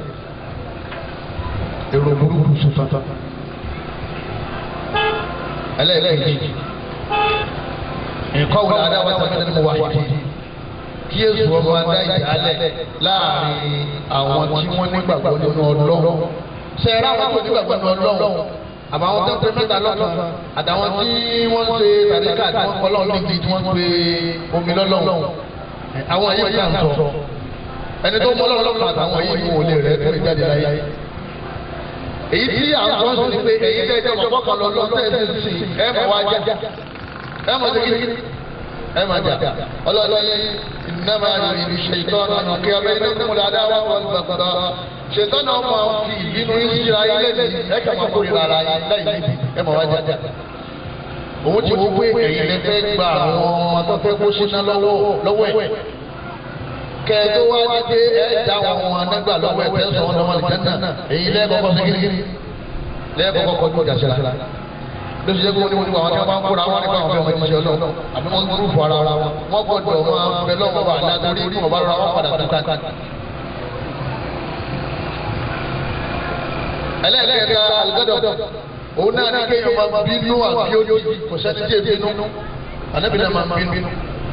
èrò burúkú ṣètò ẹlẹ́ẹ̀kejì nǹkan wò dáadáa wọ́n ti mú wa yìí kí èso ọmọ adá ìjálẹ̀ láàrin àwọn tí wọ́n nígbàgbọ́ nínú Ọlọ́run ṣe é ráwọn tó nígbàgbọ́ nínú Ọlọ́run àbáwọn tó ń pe mẹ́ta lọ́kàn àtàwọn tí wọ́n ń pe tàdíkà tí wọ́n kọ́ lọ́run níbi tí wọ́n ń pe omi lọ́lọ́run àwọn yìí kí à ń sọ ẹni tó mọ́ lọ́lọ́run àtàwọn yìí wò lè rẹ̀ tó lè jáde láyé èyí tí à ń sọ sí ni pé èyí tẹ́ ìjọba kọ́kàn lọ́lọ́ tẹ́ ẹ̀ sì ẹ̀ mọ̀ wá já ẹ̀ mọ̀ sí kí ẹ máa jà ọlọ́ọ̀lọ́yẹ ìnáma ìrìn ṣètò ọ̀nà kí ọbẹ̀ iná kún un dáadáa wà wọ́n gbàgbà ṣètò náà máa fi ìbínú ìṣira ilé ní ẹ̀ka máa kó ìrara láì níbi ẹ máa wá jà òun ti wo pé ẹ̀yin lè fẹ́ gba àwọn ọmọ tó fẹ́ kó síná lọ́wọ́ ẹ̀ kẹ́ẹ̀tọ́ wá ní pé ẹ̀ dá àwọn ọmọ anágbà lọ́wọ́ ẹ̀ tẹ́sán ọ̀nà wọn lè náà èyí lẹ́ẹ̀kọ́kọ́ sí kíríkírí lẹ́ẹ̀kọ́kọ́ kọjú ìjà síra lóṣù jẹ́ kó ní wọ́n àwọn tí wọ́n bá ń kóra wọn nípa àwọn ọmọ ìṣẹ́ ọlọ́run àbí wọ́n ń gúrúfù ara wọn gbọ́dọ̀ máa bẹ lọ́wọ́ wà látòrí kí wọ́n bá rọra wọn padà tó tán. ẹlẹ́ẹ̀kẹta alùpàdọ̀ òun náà ní kéèyàn máa bínú àbí ojú kò sẹ́ni tí èmi bínú ànábì náà máa bínú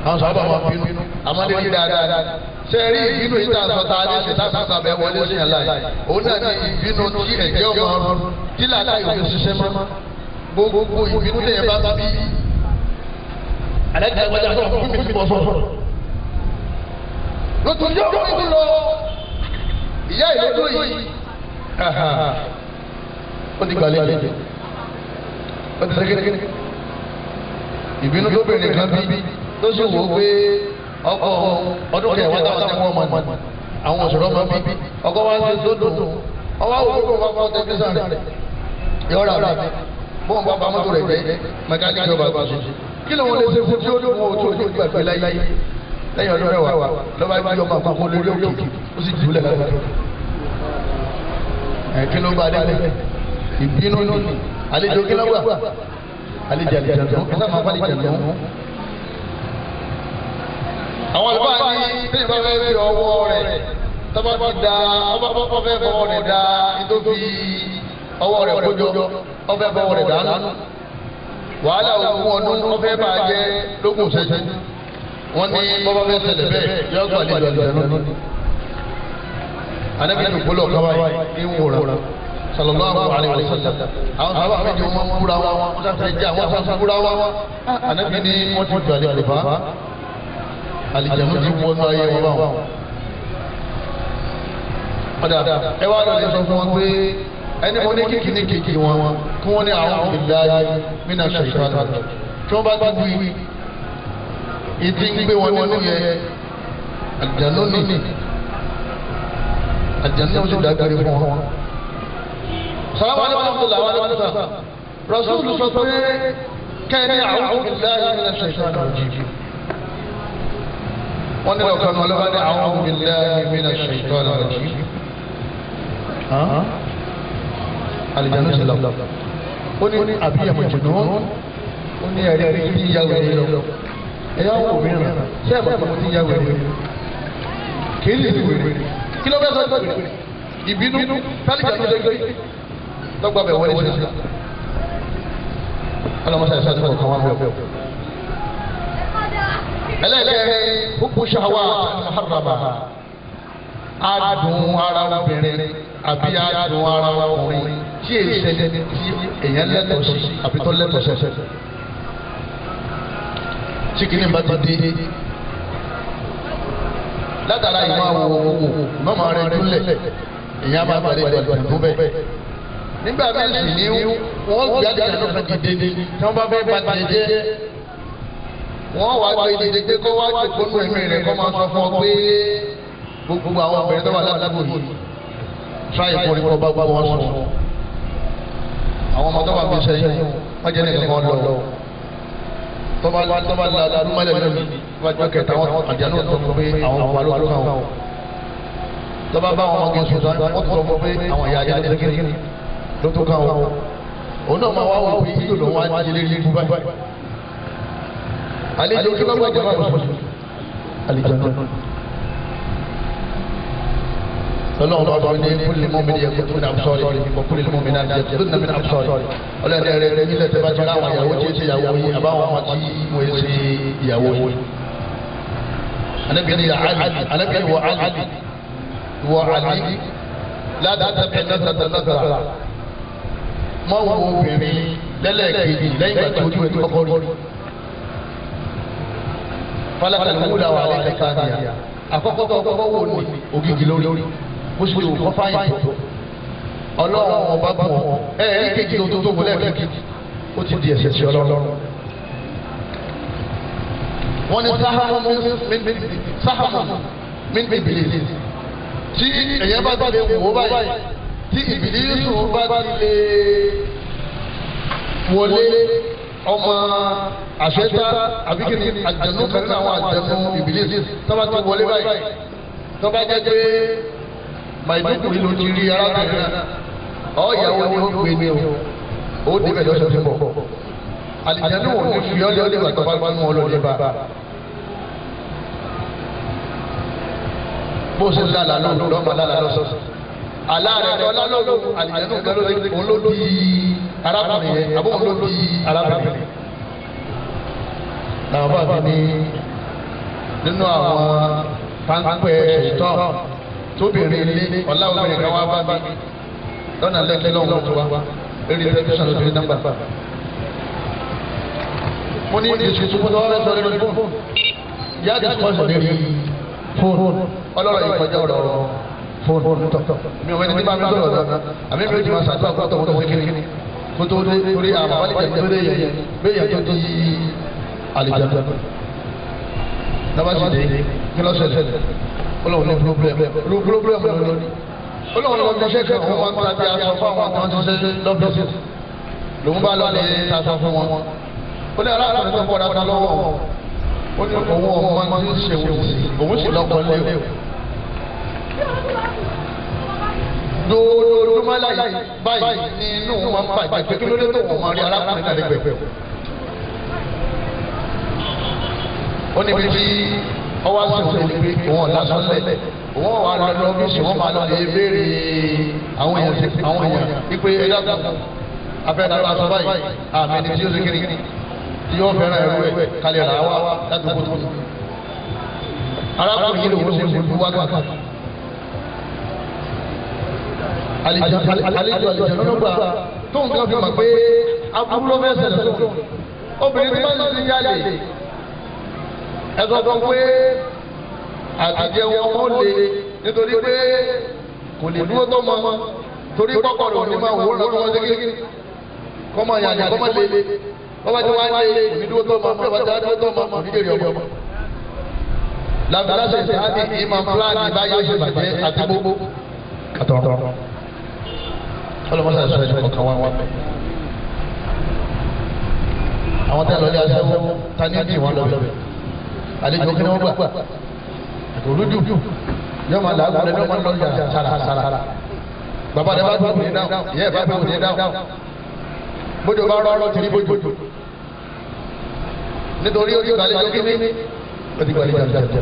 àwọn sábà máa bínú àmọ́lé ní dáadáa ṣe rí ìbínú yìí tá a sọ tá a ní ṣe tá a sọ abẹ wọlé sí yàrá yìí òun náà ní ìbínú tí ẹ̀jẹ̀ ọmọ ọrùn tí làlá ìwé ṣiṣẹ́ mọ́ gbogbo ìbínú tẹ̀yẹ bá bí alẹ́ ìgbàgbọ́jà náà fún mi fi bọ̀ sọ̀rọ̀ lótú yóò fún mi lọ ìyá ìlótú yìí ó ti gbalẹ̀ lẹ́jẹ̀ ó ti sẹ́kẹ́rẹ́ ìbínú tó bẹ̀rẹ̀ kan bí tó sì wò ó pé ọkọ ọdún kẹwàá táwọn tẹ́ wọ́n mọ̀ àwọn òṣèré ọmọ bí ọkọ wa ń ṣe tó dùn ọwọ́ àwọn òkú wọn fọ́ tẹlifíṣàn rẹ̀ yọ̀ọ́ra rẹ̀ bọ́n bá mọ́tò rẹ̀ jẹ́ mẹkáníkì ọba àgbà ṣe kí ló ń lè ṣe fún tí ó dùn wọn tó ojú gbàgbé láyé lẹ́yìn ọdún rẹ̀ wà lọ́ba ibi ọmọ àkókò lórí òkè ó sì jù lẹ̀ lọ́wọ́ kí ló bá dé ìbínú ní àlejò kí ló wà àlejò àlejò ẹ sábà máa àlejò àlejò àwọn àlùfáà ní bí ìbá fẹ́ fi ọwọ́ rẹ̀ tọ́ba ti da ọba fẹ́ fọwọ́ rẹ̀ da nítorí ọwọ́ rẹ̀ kójọ ọfẹ́ fọwọ́ rẹ̀ dànù wàhálà ogún ọdún ọfẹ́ bá jẹ́ lógún ṣẹ́jú wọ́n ní bọ́bá fẹ́ ṣẹlẹ̀ bẹ́ẹ̀ yọ gbà lè lọ́dọ̀ lọ́dún. Ànábì ìdúgbòlò kọ́wá ní wòrán sallallahu alaihi wasallam àwọn sábà méjì wọn kúra wọn wọn sáfẹ́ jẹ́ àwọn sáfẹ́ kúra wọn Ànábì ní wọ́n ti gbà lè bá àlìjẹ̀mú ti wọnú ayé wọn báwọn. ọ̀dà ẹ wá lọ lè sọ fún wọn pé ẹni mo ní kíkì ní kíkì wọn kí wọ́n ní àwọn billahi minash shaitan tí wọ́n bá ti wí ìdí ń gbé wọn nínú yẹ àjànú nìní àjànú ó sì dágbére fún wọn. sàlámù alaykum wa rahmatulah rasúlù sọ pé kẹ́ni àwọn billahi minash shaitan rajim wọ́n ní ọ̀kan ọlọ́wọ́ ní àwọn billahi minash shaitan rajim. Àlìjánu sì lọ ó ní àbíyàmọ̀ jùlọ ó ní ẹ̀rí tí ìyàwó yẹn lọ ẹ̀yà wò mìíràn ṣé ẹ̀bà tó ti yàwó yẹn kì í lè wèrè kí ló fẹ́ sọ pé ìbínú tálíjánu lè gbé lọ́gbà bẹ̀ wọlé ṣe ọlọ́mọṣẹ́ ìṣáájú kọ̀ọ̀kan wá bẹ́ẹ̀. ẹlẹ́ẹ̀kẹ́ gbogbo ṣàwá àmàhàràbà adùn ara obìnrin àbí adùn ara ọkùnrin tí èyí ṣẹlẹ̀ tí èèyàn lẹ́tọ̀ọ́ sí àbí tó lẹ́tọ̀ọ́ ṣẹṣẹ. tí kìíní bá ti dé látara ìmọ̀ àwọn owó mọ́mọ́ rẹ̀ dúnlẹ̀ èèyàn bá bẹ̀rẹ̀ ìdẹ̀dùn tó bẹ̀. nígbà bẹ́ẹ̀ sì ni wọ́n gbé àdìyàn náà kan dìde tí wọ́n bá fẹ́ bá ti dé wọ́n wá gbé dìde kó wá jòkó nù ẹ̀mí rẹ̀ kó máa sọ fún ọ pé gbogbo àwọn obìnrin tó wà ládùúgbò yìí tíráyì kò rí kó bá gbogbo wọn sọ àwọn ọmọ tó wà bí sẹ́yìn wọ́n jẹ́ nìkan kan lọ tó bá la dúmọ́lẹ̀ lónìí wọ́n jọ kẹta wọn àjẹnú tó fún pé àwọn ọmọ ló kàn wọ́n tó bá bá wọn gé sùn wọ́n tó fún pé àwọn ìyá ajá ló kékeré ló tó kàn wọ́n òun náà máa wá wọ pé yíyó lòun wá jẹ lérí ikú báyìí àlejò kí ló wá jẹ bá lọ àlejò náà. Ọlọ́run bá bọ̀ ní kúlì mọ́mìnì yẹ kó tó ní abusọ́ọ̀rì kó kúlì mọ́mìnì náà yẹ tó ní abusọ́ọ̀rì ọlọ́run ẹ̀rẹ́ rẹ̀ nílẹ̀ tẹ́ bá ti rá àwọn ìyàwó tí ó ti ìyàwó yìí àbáwọn ọmọ tí wọ́n ti ìyàwó yìí. Ànábì ni Ànábì wọ Ali wọ Ali ládàá tẹ̀ nàtàrà mọ́ wo obìnrin lẹ́lẹ́kejì lẹ́yìn ìgbà tí ojú ẹ̀ kọ́kọ́ rí. Fálákàlì wúlà wà lẹ́yìn káàdìyà àkọ́kọ́ kọ́kọ́ wò ní ògìgì lórí ó sì wò kọ́ fáyìn tó ọlọ́run ọba bọ̀ ẹ̀ẹ́rì kejì tó wọlé kejì ó ti di ẹ̀ṣẹ̀ sí ọlọ́run. wọ́n ní sáhàmù min ìbílísì tí èyàn bá ti lè wò báyìí tí ìbílísù bá ti lè wọlé ọmọ àṣẹta àbí kí ni àjẹnú kan náà àwọn àjẹnú ìbílísì tó bá ti wọlé báyìí tó bá jẹ́ pé Maiduguri ló ti rí arábìnrin náà ìyàwó ni ó gbé ní o débẹ̀ lọ́sọ̀ tó bọ̀ àlìjáde wò ní fi ọ́lẹ́ ọdẹ bàtọ́ bá mú ọlọ́dẹ bá bó ṣe lálàá lọ́wọ́ lọ́mọ lálàá lọ́sọ̀ọ̀sọ̀ aláàrẹ̀ tó lálọ́wọ́ àlìjáde kan òun ló di arábìnrin yẹn àbọ̀ òun ló di arábìnrin yẹn. làwọn bá mi ní nínú àwọn páńpẹ́ ṣètọ́ tóbìnrin ilé ọ̀làwọ̀bìnrin kan wá bá mi lọ́nà lẹ́kẹ́ lọ́wọ́ tó wá eré tẹlifíṣàn ló ti rí nọ́mbà. mo ní èsì tó kọ́tọ́ wọ́n sọ lórí fóònù yá àti sọ́ọ̀sì lórí fóònù ọlọ́rọ̀ yìí kọjá ọ̀rọ̀ fóònù tọ̀ mi ò wẹ́ni tí bá mi sọ̀rọ̀ lọ́nà àmì mi ò ti máa ṣàtúwà kó tọ̀ wọ́n kékeré kó tó dé torí àwọn àwálìjà tó dé yẹn bẹ́ẹ̀ yẹn tó di àlìjà nàbàṣì dé kí lọ́sẹ̀ ọlọ́run ní pírọ́blẹ̀mù lónìí olóhùn lọ bí iṣẹ́ kan wọn máa bí aṣọ fún àwọn kan ṣiṣẹ́ lọ́fíìsì lòun bá lọ lè taṣọ fún wọn ó ní aláàbò tó kọ́ dáadáa lọ́wọ́ ó ní òun ọmọ máa ń ṣe òun sì lọ́kọ́ lé o. lójoojúmọ́ láyé báyìí ní inú wọn bàjẹ́ pé kí ló dé tó wọ́n máa rí arákùnrin náà lẹ́gbẹ̀ẹ́. ó ní bí ọwọ́ àti òun ní pé òun ọ̀la sọ́lẹ̀ òun wà lọ ọ́fíìsì wọn máa lọ lè béèrè àwọn èèyàn ipe ẹ̀dá afẹ́nàlọ́ aṣọ báyìí àmì ẹni tí ó ṣe kiri tí yóò fẹ́ràn ẹ̀rú ẹ̀ kalẹ̀ rà wá ládùúgbò tó ní. arákùnrin yìí lòun ṣe fún wákàtí. àlejò àlùjọ̀nùgbà tó ń gbà fi mọ̀ pé abúlé mẹ́sẹ̀ lọ́sọ̀ obìnrin tí wọ́n ti ń yálè ẹ̀sọ́ kan pé àtijọ́ wọn ó le nítorí pé kò lè dúró tó mọ torí kọ́kọ́rọ́ òní máa wò lọ́wọ́ wọn ṣégé kọ́mọ yàrá kọ́mọ lè bọ́bá tí wọ́n á lé òní dúró tó mọ bọ́bá tí wọ́n á dúró tó mọ òní jèrè ọmọ. làbúrásẹ̀ ṣe á ní ìmọ̀ fúlàní báyọ̀ ṣe bàjẹ́ àti gbogbo kàtọ́rọ́ ọlọ́mọṣẹ́ ṣe ẹni kọ̀ọ̀kan wá bẹ́ẹ̀. àwọn tẹ́ lọ́lẹ́ aṣẹ́wó ta ní bí wọ́n lọ bẹ́ẹ̀ àlejò kí ni wọ́n gbà òrùjú yóò máa làágùn lẹ́nu ọmọ lọ́jà sára bàbá rẹ bá gbé òní dáhùn ìyá ẹ̀ bá gbé òní dáhùn bójú bá rọrùn tìrí bójú nítorí ojú àlejò kí ni ó ti gbàlejò àjàjà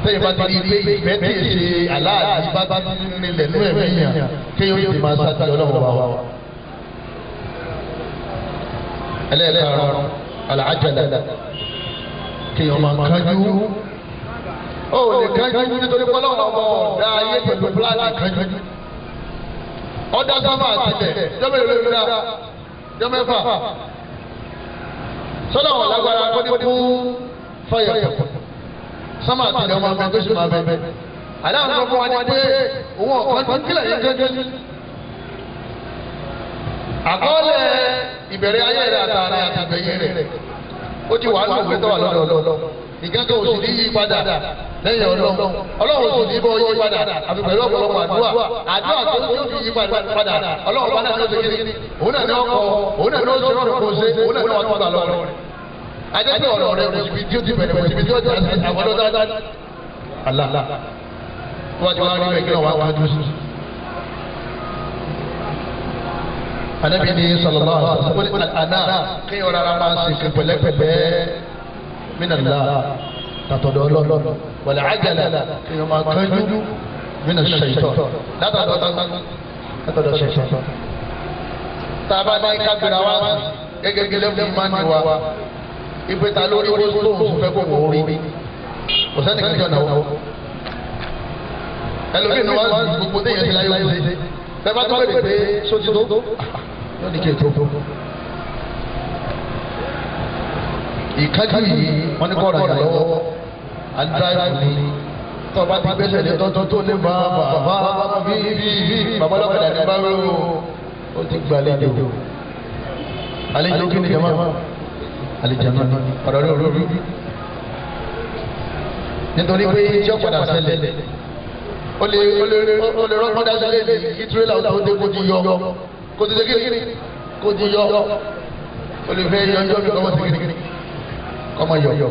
sẹ́yìn bá ti rí ilé ìfẹ́ tí ì ṣe aláàbí bá ti nílẹ̀ nú ẹ̀mí yàn kéèyàn yóò ti máa sáájú ọlọ́run bá wa. ẹlẹ́ẹ̀kárùn-ún àlàájàlá kéèyàn máa kájú ó lè kájú nítorí pọ́lọ́wọ́ ọmọ ọ̀dà ayé pẹ̀lú pílánì kájú. ọ̀dà sábà àtìlẹ̀ jọ́mọ̀ èrò ìlera jọ́mẹ́fà sọ́dọ̀ wọn lágbára kó ní fún fáyà pẹ̀pẹ̀ sámà àtìlẹ̀ ọmọ ọmọ ẹgbẹ́ sì máa bẹ. àdáhùn sọ fún wa ní pé òun ọ̀kan kílẹ̀ yẹn gẹ́gẹ́. àkọọ́lẹ̀ ìbẹ̀rẹ̀ ayé rẹ̀ àtàrin àtàgbẹ̀yẹ rẹ̀ ó ti wà lóògbé tó wà lọ́dọọdọ. ìkẹ́kẹ́ òsì ní yí padà lẹ́yìn ọlọ́run ọlọ́run òsì ní bọ́ yí padà àfi pẹ̀lú ọ̀pọ̀lọpọ̀ àdúrà tó fi yí padà ọlọ́run bá náà ló ṣe kí òun náà ní ọkọ̀ òun náà ní oṣù rọrùn kò ṣe òun náà ní wàá tó gbà lọ́rùn. ajẹ́pẹ́ ọ̀rọ̀ rẹ̀ kò síbi tí ó ti bẹ̀rẹ̀ kò síbi tí ó ti àbọ̀dọ́ dáadáa. àlá wájú wa rí bẹ́ẹ̀ kí wọ́n wá wájú sí. Ànábì ní sallallahu alaihi wasallam àná kí ọ̀rọ̀ ara máa ṣe pẹ̀lẹ́pẹ̀lẹ́ minallah tatọ̀dọ̀ ọlọ́run wal ajala kí ọmọ akánjú minash shaitan látọ̀dọ̀ shaitan. Tábà ní kábìrà wá gẹ́gẹ́ lẹ́fún ìmánì wa ìpè ta lórí owó tó ń fẹ́ kó wọ́n rí kò sẹ́ni kí ọ̀nà wọ́n. ẹlòmíì ni wọ́n á gbogbo téèyàn ti láyé wáyé ṣe bẹ́ẹ̀ bá tó bẹ̀rẹ̀ pé sójú tó yóò ní kí ètò ìkájú yìí wọ́n ní kọ́ ọ̀rọ̀ yà lọ́wọ́ àdúráìfù ni tó bá ti gbẹ́sẹ̀ lé tọ́tọ́ tó lè bá bàbá bí bàbá lọ́kadà ní bá wí ó ti gbàlejò àlejò kí ni jama àlejò náà ọ̀rọ̀ rẹ̀ olórí nítorí pé tí ó padà ṣẹlẹ̀ ó lè rọ́pọ́n dá sílẹ̀ kí tírélà ó tó dé kó ti yọ kó ti dé kiri kó ti yọ ó lè fẹ́ yọ ọjọ́ mi kọ́mọ́ sí kiri kọ́mọ́ yọ.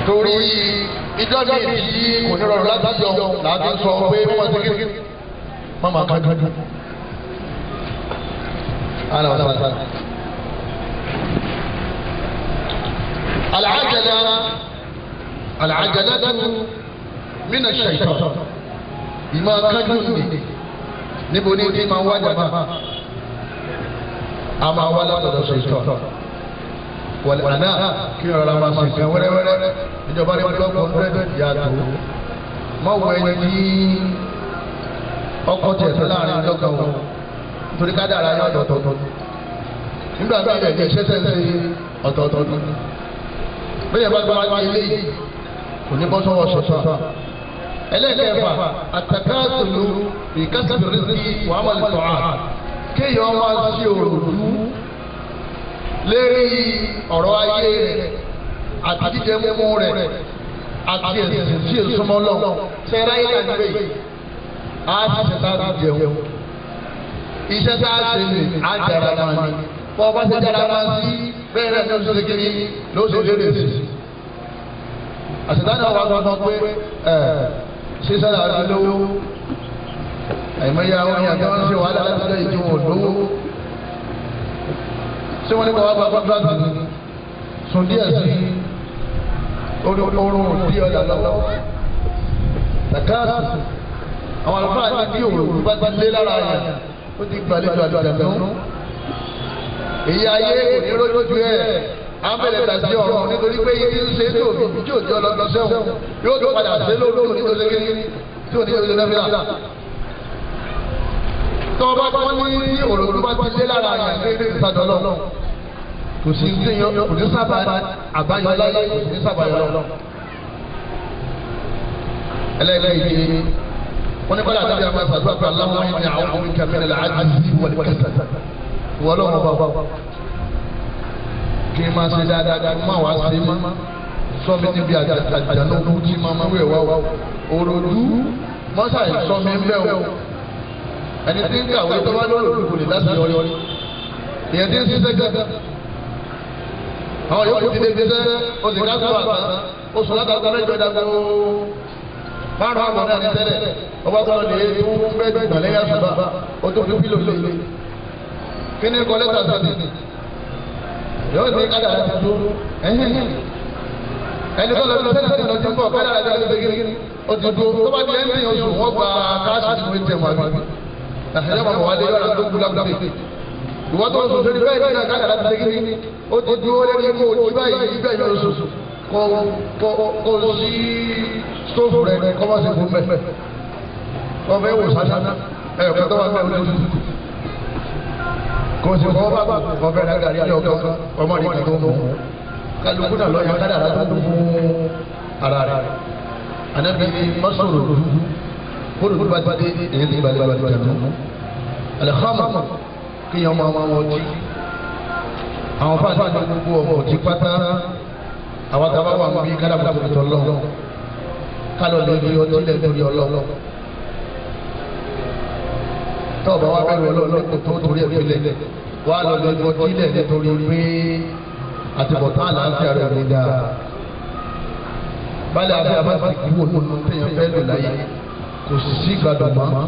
torí ìjọ mi tí kò ní rọrùn láti yọ láti sọ pé wọ́n ti kiri mọ́mọ́ kájú. العجلة من الشيطان بما كجني نبني بما وجب أما ولد الشيطان والأناء كي رما سيكون ولا ìjọba ní block 100 yàtọ̀ mọ wọ ẹni tí ọkọ tẹ fẹ́ láàrin lọkàn wọn torí ká dára yọ ọ̀tọ̀ọ̀tọ̀ nígbà tí ẹgbẹ ṣẹṣẹ ṣe ọ̀tọ̀ọ̀tọ̀ bẹ́ẹ̀ bá gba ilé yìí kò ní bọ́ sọ́wọ́ ṣọ̀tọ̀ ẹlẹ́kẹ̀ẹ́fà àtàkàtúlù ìkásìbìrìsì wàhálà tọ́à kéèyàn wá sí òrùlú lérí ọ̀rọ̀ ayé rẹ̀ àti jíjẹ mímú rẹ̀ àti ẹ̀sìn tí èso mọ́ lọ sẹ́ra yìí kà níbẹ̀ á sì ṣe tá a ti jẹun iṣẹ́ tá a ṣe lè á jẹrà máa ní bọ́ bá ṣe jẹrà máa sí bẹ́ẹ̀ rẹ̀ ní oṣù tó kékeré ló ṣe lérè sí i àṣetánì àwọn àgbàgbọ́ pé ṣíṣẹ́ làwọn lówó àìmọye àwọn èèyàn tí wọ́n ń ṣe wàhálà láti ṣe ìjọ òdòwó ṣé wọ́n ní kọ́ wá gba kọ́ńtrátì ni sùn díẹ̀ sí orun bí ọ̀dà lọ́wọ́ tàkàtì àwọn àlùfáà ní bí òòrùn bá ti lé lára yẹn ó ti gbàlejò àdùjàdùn èyí ayé kò ní rójú ẹ̀ àbẹ̀lẹ̀ tàbí ọ̀rọ̀ nítorí pé ibi ń ṣe é tó tí ò jẹ́ ọlọ́dọ̀ sẹ́wọ̀n yóò tó padà ṣe lóòótọ́ nítorí kíní tí ò ní oṣù lẹ́fíà. tọ́ bá kọ́ ní òròdú bá ti lé lára yẹn ní ilé ìtajà lọ kò sí ní yọ kò ní sábà àbáyọ láyé kò sí ní sábà yọ lọ. ẹlẹ́yìn wọ́n ní kọ́lá àti àmọ́ ìsàdúrà pé aláwọ̀ yẹn ní àwọn ọmọ ìkàmẹ́rẹ́ làájì wọ́n lọ́wọ́ kí n máa ṣe dáadáa kí n máa wá sí ma sọmi níbi àjànàkú tí máa máa wẹ̀ wá òròdú mọ́sá ìsọmi ń bẹ̀ o ẹni tí ń kàwé tó bá lóòrò kò lè láti yọrí ìyẹn tí ń ṣiṣẹ́ gẹ́gẹ́ àwọn yòókù ti dé ṣiṣẹ́ o sì ká sọ àgbà oṣù látàgbà mẹ́jọ ìdàgbò márùn àbọ̀ náà ní tẹ́lẹ̀ ọba tó lè tún bẹ́ẹ̀ gbàlẹ́ yà sọ̀bà o tó fi pílò lé kí ni kọ́lẹ́tà sàdé yóò ṣe kádàrá ti dúró ẹni tó lọ sí sẹ́nẹ̀tì lọ sí bọ̀ kádàrá ti dúró gírí o ti dúró tó bá di ẹni oṣù wọn gba káàsì tó ń tẹ̀ wá bí àṣẹjọ́ mọ̀ wá dé yọ̀rọ̀ tó gbúdá gbúdá ìwọ́n tó ń sọ sórí bẹ́ẹ̀ ní kádàrá ti gírí o ti dúró lẹ́ni kó o ti báyìí ibẹ̀ yọ oṣù kó o sí stóòfù rẹ kọ́ bá ṣe fún bẹ́ẹ̀ kọ́ bẹ́ẹ̀ wò sásá ẹ̀ kọ́ tó wà bẹ́ẹ̀ lóṣù kò sí kọ́ bá kọ́ fẹ́ lágbàá ní ọkọ̀ ọmọ rẹ̀ kí tó mú kálukú náà lọ́ọ́ yẹ kádàrá tó fún ara rẹ̀ ànábi mọ́sọ̀rọ̀ dúdú kóòdù bá ti dé èyí ti balẹ̀ balẹ̀ tó mú alẹ́kọ́mù kí yẹn máa wọ́n ti àwọn fáwọn àti gbogbo ọmọ ti pátá àwọn àgbà wà mí kádàrá tó tó lọ kálọ̀ lè fi ọtí lẹ̀ lórí ọlọ́ọ̀ tọ́ọ̀bù wa bẹ̀rù ọlọ́run tó torí ẹ̀ fílẹ̀ wà lọ lọ gbọ́ kílẹ̀ nítorí pé àtibọ̀tán àlàáfíà rẹ̀ ní dáa. bálẹ̀ àbí abáṣe kúrò nínú téèyàn fẹ́ lò láyé kò sí gbàdùn mọ́.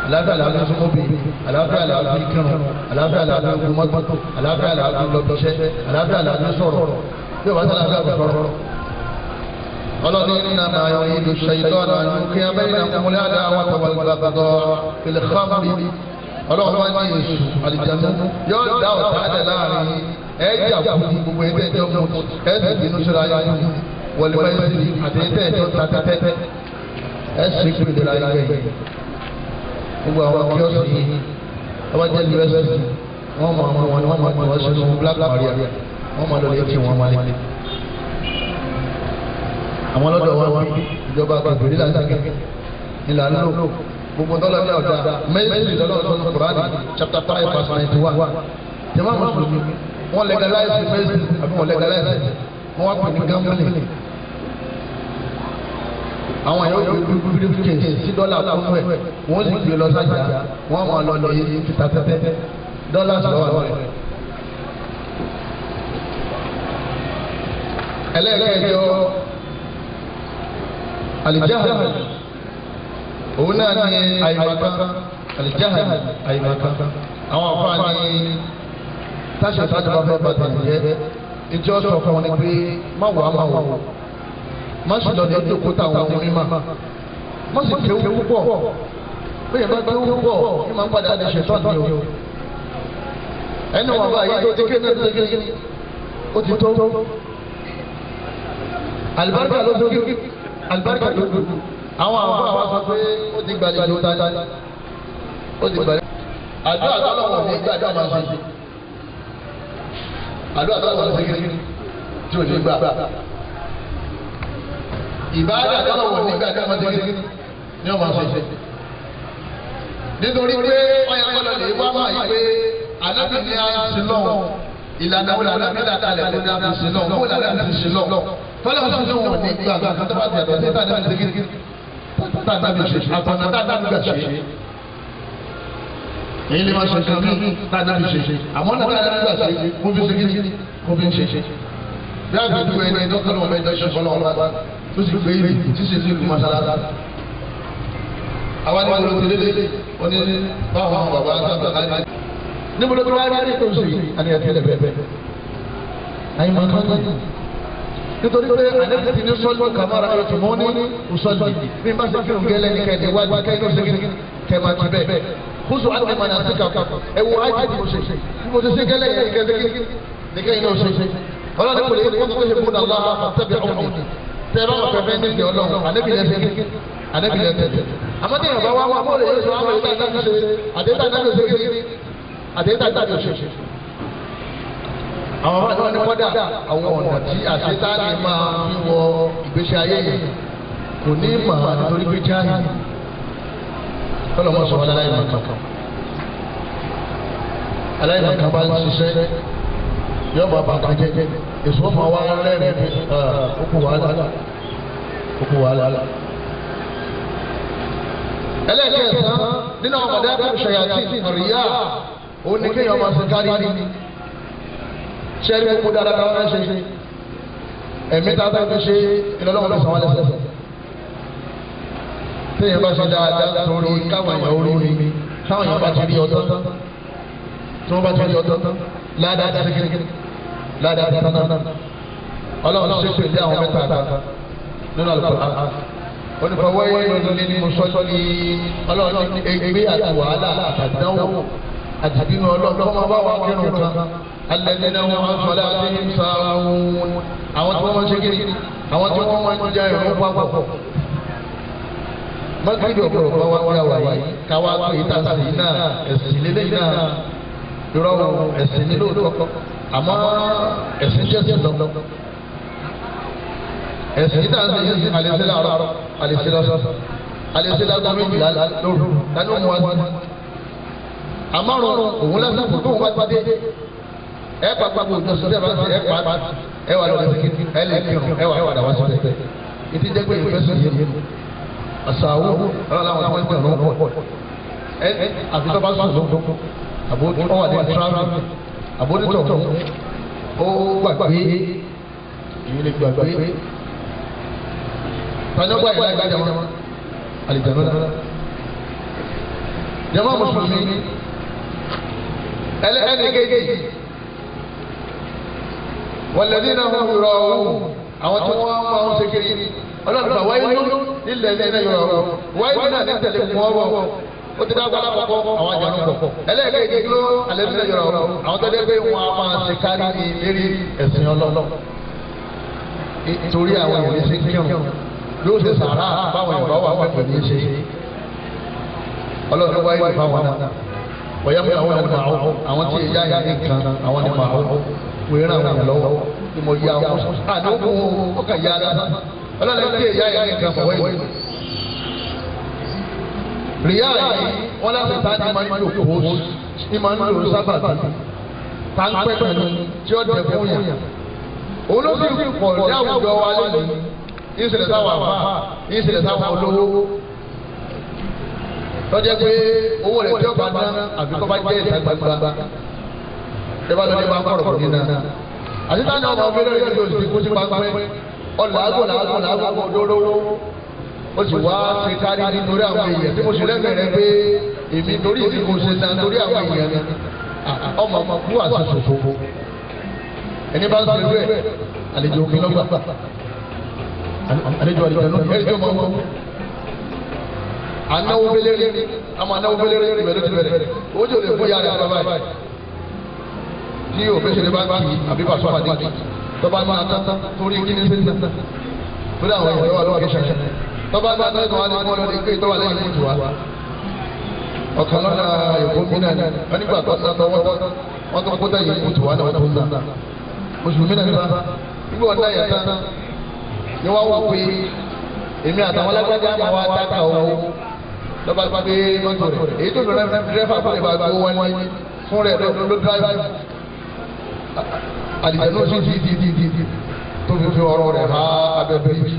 àlàáfíà làbí súnmọ́bì àlàáfíà làbí kírun àlàáfíà làbí gbọmọ́tò àlàáfíà làbí lọ́bíṣẹ́ àlàáfíà làbí sọ̀rọ̀ bí wàá sàlàáfíà kò sọ̀rọ̀. قالوا إنما يريد الشيطان أن يوقع بينكم العداوة والبغضاء في الخمر ọlọ́run bá ní èṣù àlìjánu yóò dá ọ̀tá àdẹ láàrin ẹ̀ẹ́dì àbúrò gbogbo ẹgbẹ́ ẹjọ́ mú ẹ̀ẹ́dì ìbínú ṣọlá yáyú wọlé mẹ́sì àti ẹgbẹ́ ẹjọ́ tatẹ́tẹ́ ẹ̀sìn ìpínlẹ̀ ayé yìí gbogbo àwọn kíọ́sì yìí ọba jẹ́ us wọ́n mọ̀ àwọn wọn ni wọ́n mọ̀ ní wọ́n sínú black maria wọ́n mọ̀ lórí ẹtì wọn wálé àwọn ọlọ́dọ̀ wọn ìjọba àgbègbè láti ìlànà gbogbo tọ́lá ní ọ̀dà mẹ́sìlì lọ́nà ọ̀sán Kùránì chapter 5 verse 91 jẹ́mọ́ mùsùlùmí wọ́n legalize mẹ́sìlì àbí wọ́n legalize wọ́n wá pè ní gambling. àwọn èèyàn yóò gbé briefcase sí dọ́là fún ẹ̀ wọ́n sì gbé lọ sájà wọ́n máa lọ lè fìtà tẹ́tẹ́ dọ́là sọ̀rọ̀ rẹ̀. ẹlẹ́ẹ̀kẹ́jọ alijahal òun náà ní àyèmàkan alijahal àyèmàkan àwọn àǹfààní táṣà táṣà bá fẹ́ bàtà ìjẹ́ ìjọ sọ fún wọn ni pé má wà má wà má sì lọ ní ojú òkúta àwọn ọmọ mímọ́ má sì kéwú púpọ̀ bẹ́ẹ̀ bá kéwú púpọ̀ ní máa ń padà ní ṣètọ́ ní o ẹni wọn bá yí tó ti ké náà tó ké ó ti tó alibarika ló tó alibarika ló tó àwọn àwọn sọ pé ó ti gbàlejò dáadáa ó ti gbàlejò àdó àtọ́lọ́wọ̀ ní ìgbà àdó àmà ṣe àdó àtọ́lọ́wọ̀ ní ìgbà tí ò ní gbà ìbáàdà àtọ́lọ́wọ̀ ní ìgbà àdó àmà ṣe ní ọmọ ṣe nítorí pé ọyà kọlọ lè wá máa yí pé alábì ní a ṣe lọ́wọ́ ìlànà wo làwọn alábì dàda lẹ̀ kó ní a ṣe lọ́wọ́ wo làwọn alábì ṣe lọ́wọ́ tọ́lá ọ̀ṣun ní wọn ní gbà tó bá ti àtọ̀ sí tàbí ṣe kí tàbí ṣe àtọ̀nà tàbí gbà ṣe èyí lè máa ṣe ṣe ní tàbí ṣe àmọ́ náà tàbí gbà ṣe kó fi ṣe kí kó fi ṣe bí a gbẹ̀dú ẹni ẹjọ́ kọ́nà ọmọ ẹjọ́ ṣe fọlọ́ ọba tó sì gbé ibi tí sì sí ìlú masalasa àwọn ẹni wọn ti lélẹ̀ wọn ni báwọn bàbá sábà láti níbo ló tó wáyé ní ètò òṣèlú àti ẹ̀tí lẹ̀ bẹ́ẹ̀ ayé máa kọ́ ní nítorí pé àdébí ti ní sọ́lù kàmára ètò mọ́ ní ìsọ́lù bí n bá ṣe fíìmù gẹ́lẹ́ ní kẹ́ẹ̀dẹ̀ wájú kẹ́ẹ̀dẹ̀ òṣèlú kẹ́ẹ̀ máa ti bẹ́ẹ̀ kóso àti ẹ̀ma náà síkà ẹ wo ayé ti mo ṣe bí mo ṣe ṣe gẹ́lẹ́ yẹn kẹ́ẹ̀dẹ̀ náà ṣe ọlọ́dẹ kò lè kó tó ṣe fún Allah àtẹ̀bẹ̀ ọ̀hún tẹ́ẹ̀ bá wà fẹ́fẹ́ ní ìjẹ́ ọlọ́run àdébìlẹ̀ àmọ́tí ìyàbá wa wà mọ́lẹ̀ yóò sọ àwọn àdéhùn àdájọ́ ṣe kékeré àdéhùn àdájọ́ ṣe. àwọn ọmọ ìwọ ni kọ́dà àwọn ọ̀nà tí àṣetáni máa ń wọ ìgbésí ayé yìí kò ní mà nítorí pé jáì kọ́lọ̀ mọ́ sọ wọn aláìmọ̀kan. aláìmọ̀kan bá ń ṣiṣẹ́ yóò máa bàtà jẹ́ èso ọmọ wa rẹ́rìn-ín okùn wàhálà. ẹlẹ́kẹ̀ẹ́sán nínú àwọn ọmọdé akẹ́kọ̀ọ́ ṣayàtì àríyá òun ni kéèyàn máa ṣe kárí ní ṣẹ́rí gbogbo dáadáa káwọn ṣe ẹ̀mí tá a bá fi ṣe ìlọ́lọ́wọ́ lọ́sàn wọn lẹ́sẹ̀ téèyàn bá ṣe dáadáa torí káwọn èèyàn orí mi táwọn èèyàn bá ti rí ọdún tí wọ́n bá ti rí ọdún ládàá ti kékeré ládàá ti tán náà ọlọ́run ṣe pèlè àwọn mẹ́ta nínú Al-Qur'an onífọwọ́yé lónìí ní mùsọ́lì ọlọ́run ẹgbẹ́ àti wàhálà àtàdánwò àtìbínú ọlọ́run ọmọ bá wà kírun kan alẹ́dínà wọn sọlá àti ìsàrún àwọn tí wọ́n ṣe kiri àwọn tí wọ́n máa ń jẹ ìrún pápọ̀ mọ́tìrì ọ̀pọ̀lọpọ̀ bá wá wá wáyé káwá pé ìtàsí náà ẹ̀sìn lélẹ́yìn náà ìrọ̀rùn ẹ̀sìn nílò lọ́kọ̀ àmọ́ ẹ̀sìn jẹ́ sí lọ́kọ̀ ẹ̀sìn yìí dáhùn sí àlèsílẹ̀ àrọ̀ àlèsílẹ̀ ọ̀sọ̀ àlèsílẹ̀ àgbà méjìlá lóru lánàá ó mú wa sí. àmọ́rùn òun lásán kò tóun bá dé ẹ pàpà kò jọ sọ dẹ́gbà sí ẹ pa ẹ wà lọ́dẹ sí kí ẹ lè kírun ẹ wà dà wá sí pẹ́ ìdí jẹ́ pé ìfẹ́ sùn yé àṣàwọ̀ ọlọ́run àwọn tí wọ́n ń pọ̀ ẹ àfi tó bá sùn lóko àbójú ọwà ní tíráfì àbójú tó ó gbàgbé ìwé gbàgbé tanyọgba yìí láyé jama alijanu la jama mùsùlùmí ẹni kéèké walladhina hum yura'un àwọn tí wọ́n máa ń ṣe kiri ọlọ́dún wáyé ló nílẹ̀ ní yura'un wáyé náà ní tẹ̀lé fún ọwọ́ ó ti dá gbọ́dọ̀ kọ́kọ́ àwọn àjànú pọ̀ ẹlẹ́ẹ̀kejì ló alladhina yura'un àwọn tó dé pé wọ́n á máa ṣe kárí ní lérí ẹ̀sìn ọlọ́lọ́ torí àwọn èèyàn ṣe kírun yóò ṣe sàrà báwọn ìgbà wà pẹ̀lú ní ṣe ọlọ́run wáyé ní fáwọn náà wọ́yá mú àwọn ẹni màá àwọn tí ìyá ìyá nìkan àwọn ni màá wọ́n rán àwọn lọ́wọ́ ni mo yá wọn àná ó kà yá dáná ọlọ́run tí ìyá ìyá nìkan fọwọ́ ìlú. rìyá yìí wọ́n láti ta ni máa ń lò kó ní máa ń lò sábàbí tá ń pẹ́ pẹ̀lú tí ó dẹ̀ fún yàn òun ló sì pọ̀ ní àwùjọ wa lónìí ìṣẹ̀lẹ̀ sáwọn àfà ìṣẹ̀lẹ̀ sáwọn olówó lọ́jọ́ pé owó rẹ̀ tí ó bá ná àbí kọ́ bá jẹ́ ìta gbangba ẹ bá lọ́jọ́ bá ń kọ̀rọ̀ kò ní ná àti táwọn ọmọ ọmọ ẹlẹ́rìí ló ti kú sí pápẹ́ ọ̀làágùn òdòdó ó sì wá ṣe kárí nítorí àwọn èèyàn tí mo sì lẹ́gbẹ̀rẹ́ pé èmi torí ìdí kò ṣe tán torí àwọn èèyàn ni ọmọ kú àṣìṣòfò ẹni bá ń ṣe rẹ̀ àlejò òkè lọ́gbà àlejò àlejò ẹ̀rí tó máa ń wọ́n anáwó bẹ́lẹ́rẹ́ àmọ́ anáwó bẹ́lẹ́rẹ́ ìbẹ̀rẹ̀ ti bẹ̀rẹ̀ owó tí o lè fún yàrá ẹ̀ báyìí tí òfin bá kì í àbí bàtú àdé tọ́ba máa tán torí kí ni ṣe ń tán torí àwọn ìyàwó àlọ́ àbí ṣàṣà tọ́ba máa tán tó wà ní wọ́n lọ́dẹ pé tọ́wà lẹ́yìn mọ́tò wa ọ̀kan lọ́nà èkó mínà wọ́n nígbà tó tán tọ́wọ́ tán wọ́n tó kó tẹ̀yìn mọ́tò wa náà tó ń tán mùsùlùmí náà nígbà wọ́n dá yàtá ni wọ́n wọ́n pé èmi àtàwọn alágbájá máa wá dáká owó lọ́ba gbé mọ́tò rẹ̀ èyí tó lọ́nà dírẹ́fà fún ìbá gbowó wọn fún rẹ̀ ló dráìvì àdìjẹ́nu sì di tó fi ọ̀rọ̀ rẹ̀ ha abẹ́ bíríjì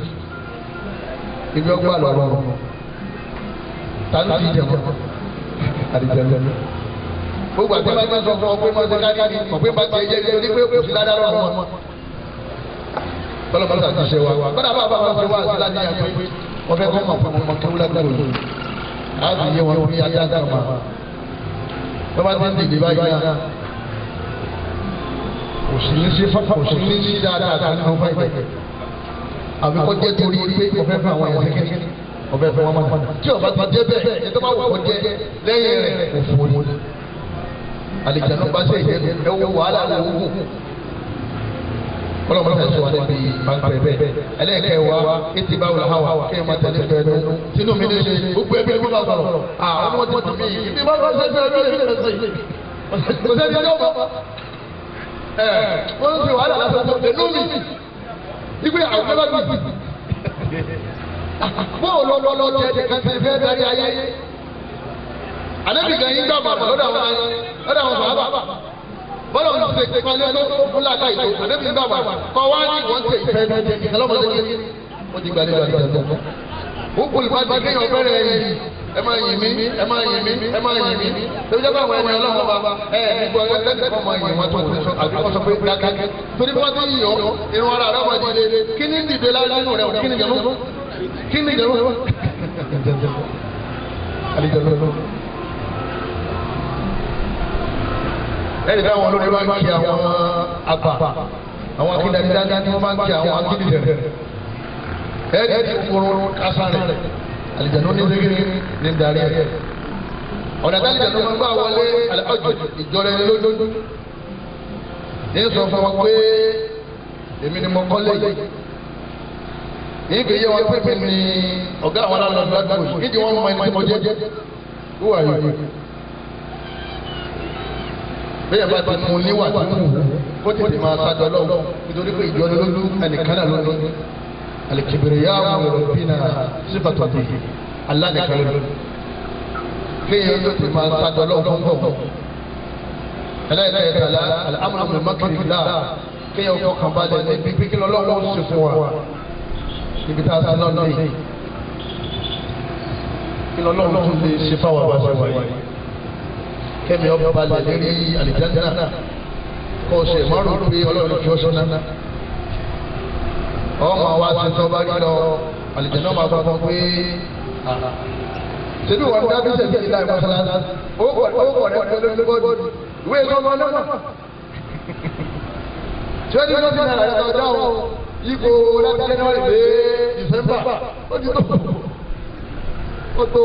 ibi ọgbà lọ́rọ̀ tani ti jẹ mọ́ àdìjẹ́nu gbogbo àti bá gbé sọ fún ọ pé mọ́ ṣe káàkiri mọ̀ pé bá ti ẹ̀jẹ̀ ní pé kò sí ládàá lọ́rọ̀ wọn bọ́lá ti ṣe wa bọ́lá bá wọn ṣe wá sí láti yàn pé wọ́n fẹ́ kọ́ mọ̀ fún ọmọ kí wọ́n lágbàdo á sì yé wọn fún yàtá àgbà wọ́n bá ti ń dìde báyìí náà kò sí ní sí dáadáa nínú fáìlì àbí kò jẹ́ torí pé ọ̀fẹ́ fún àwọn ẹ̀sẹ̀ kékeré ọ̀fẹ́ fún wọn mọ̀ tí ọba ti jẹ́ bẹ́ẹ̀ ní tó bá wù kó jẹ́ lẹ́yìn rẹ̀ kò fún un àlejò náà bá ṣe ìjẹ́ ẹ̀wọ̀ wàhálà wò wò kọlọmọ náà sọ wà níbi pàǹpẹ bẹ́ẹ̀ ẹlẹ́ẹ̀kẹ́ wa ètí báwo la wà kí ẹ máa tẹ̀lé fẹ́ lọ sínú mi ní ṣe gbogbo ẹbí ẹbí bá sọ̀rọ̀ àwọn ọmọ tí mi ìbí bá bá ṣe fẹ́ ẹbí ẹbí ẹbí kò sẹ́ni ẹjọ́ bá wọ́n ń fi wàhálà lásán tó tẹ̀lé mi ìgbé àwọn ẹbá mi bóò lọ́lọ́lọ́ jẹ́ kan ti fẹ́ darí ayé àdébìkan yín gbàgbọ́ lọ́dọ̀ àwọn sàábà bọ́lá wọn ti ṣe ìpàdé tó fúnlá ká ìlú àdébí bàbá kọ́ wá ní wọ́n ṣe ìfẹ́ ẹlọ́mọdé kí ó ti gbàdé gbàdé gbàdé. Gbogbo ìpàdé kéèyàn bẹ̀rẹ̀ yìí ẹ máa yìn mí ẹ máa yìn mí ẹ máa yìn mí lórí jẹ́ báwọn ẹni ọlọ́run bá gbogbo ẹgbẹ́ kọ́ máa yìn wọn tó wọlé sọ àbí kọ́ sọ pé dáká torí bí wọ́n ti yìn ọ́ irun ara rẹ̀ wọ́n ti lé kí ni dìde lánàá rẹ̀ kí ni jẹ̀mú kí ni jẹ̀mú. ẹni tí àwọn olórí bá ń kí àwọn àgbà àwọn akíndàdídá ni wọ́n bá ń kí àwọn akíndìdẹ̀rẹ̀ ẹni tí kúrò kásáré àlìjáde ní sẹ́kẹ̀rẹ̀ ní darí ẹ̀ ọ̀nà tí àlìjáde máa ń gbà wọlé ọjọ́ ìjọra ẹni lójoojú ní sọ fún wọn pé èmi ni mo kọ́lé yìí ní kì í yé wọn pé mi ni ọ̀gá àwọn aláàlú ládùúgbò yìí kí wọ́n mọ ẹni tí mo jẹ́ who are you? bẹ́ẹ̀ bá ti mú níwà tó kù kó tètè máa sájọ lọ́wọ́ nítorí pé ìjọ lólu ẹnìkan náà lólu alikibiri yá àwọn èrò bí náà sífàtò àtẹ̀yẹ alánìkan lólu kéèyàn tó ti máa sájọ lọ́wọ́ fún bọ̀ ẹlẹ́ẹ̀kẹ́ta alámúlùmí mákìrìlá kéèyàn fọkàn balẹ̀ níbi pínpín lọ́wọ́ ṣe fún wa níbi tá a sá náà lẹ́yìn kí lọ́wọ́ tó lè ṣe fáwọn àbáṣe wáyé kẹ́mi ọba balẹ̀ lérí àlìjáná kọ́ ṣe márùn pé ọlọ́run kí ó sọ náà ọmọ wa ti tọ́ bá rí lọ àlìjáná máa bá fún pé ṣebí wọn dá bí sẹ́bi ìlà ìmọ̀sára ó kọ̀ rẹ̀ pẹ̀lú bọ́ọ̀dù ìwé ìsọmọ náà ṣé ní wọ́n ti náà rẹ̀ ọjọ́ àwọn ipò láti January dé December ó ti tó ó tó.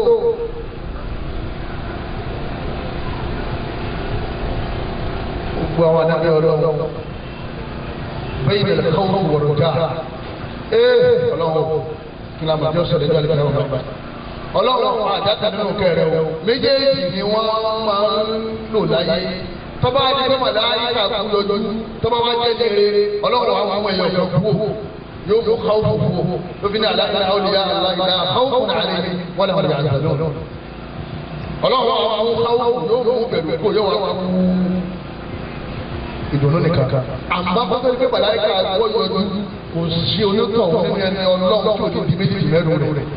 gbogbo àwọn adájọ Ọlọ́run bẹyìn lè kọ wọn wọrọ já Ọlọ́run kí la máa jọ sọ lẹ́jọ́ àlejò àwọn ọba Ọlọ́run àjàtà nínú kẹrẹ o méjèèjì ni wọn máa ń lò láyé tọ́ba adé tó màdá ayíká kú lójú tọ́ba wá jẹ́ lére Ọlọ́run àwọn àwọn èèyàn kan kú yóò fún káwọ́ fún o lóbi ní aláìlá olùyá aláìlá káwọ́ fún àlẹ́ wọn lè wọ́n lè àjọ náà Ọlọ́run àwọn káwọ́ yóò fún bẹ̀rù kó yóò wá ìdùnnú nìkan àmọ́ bó tó ń gbé màláíkà gbọ́ yọjú kò sí onítọ̀ wọn nínú ẹni ọlọ́run tí ò ti di méjì mẹ́rin rẹ̀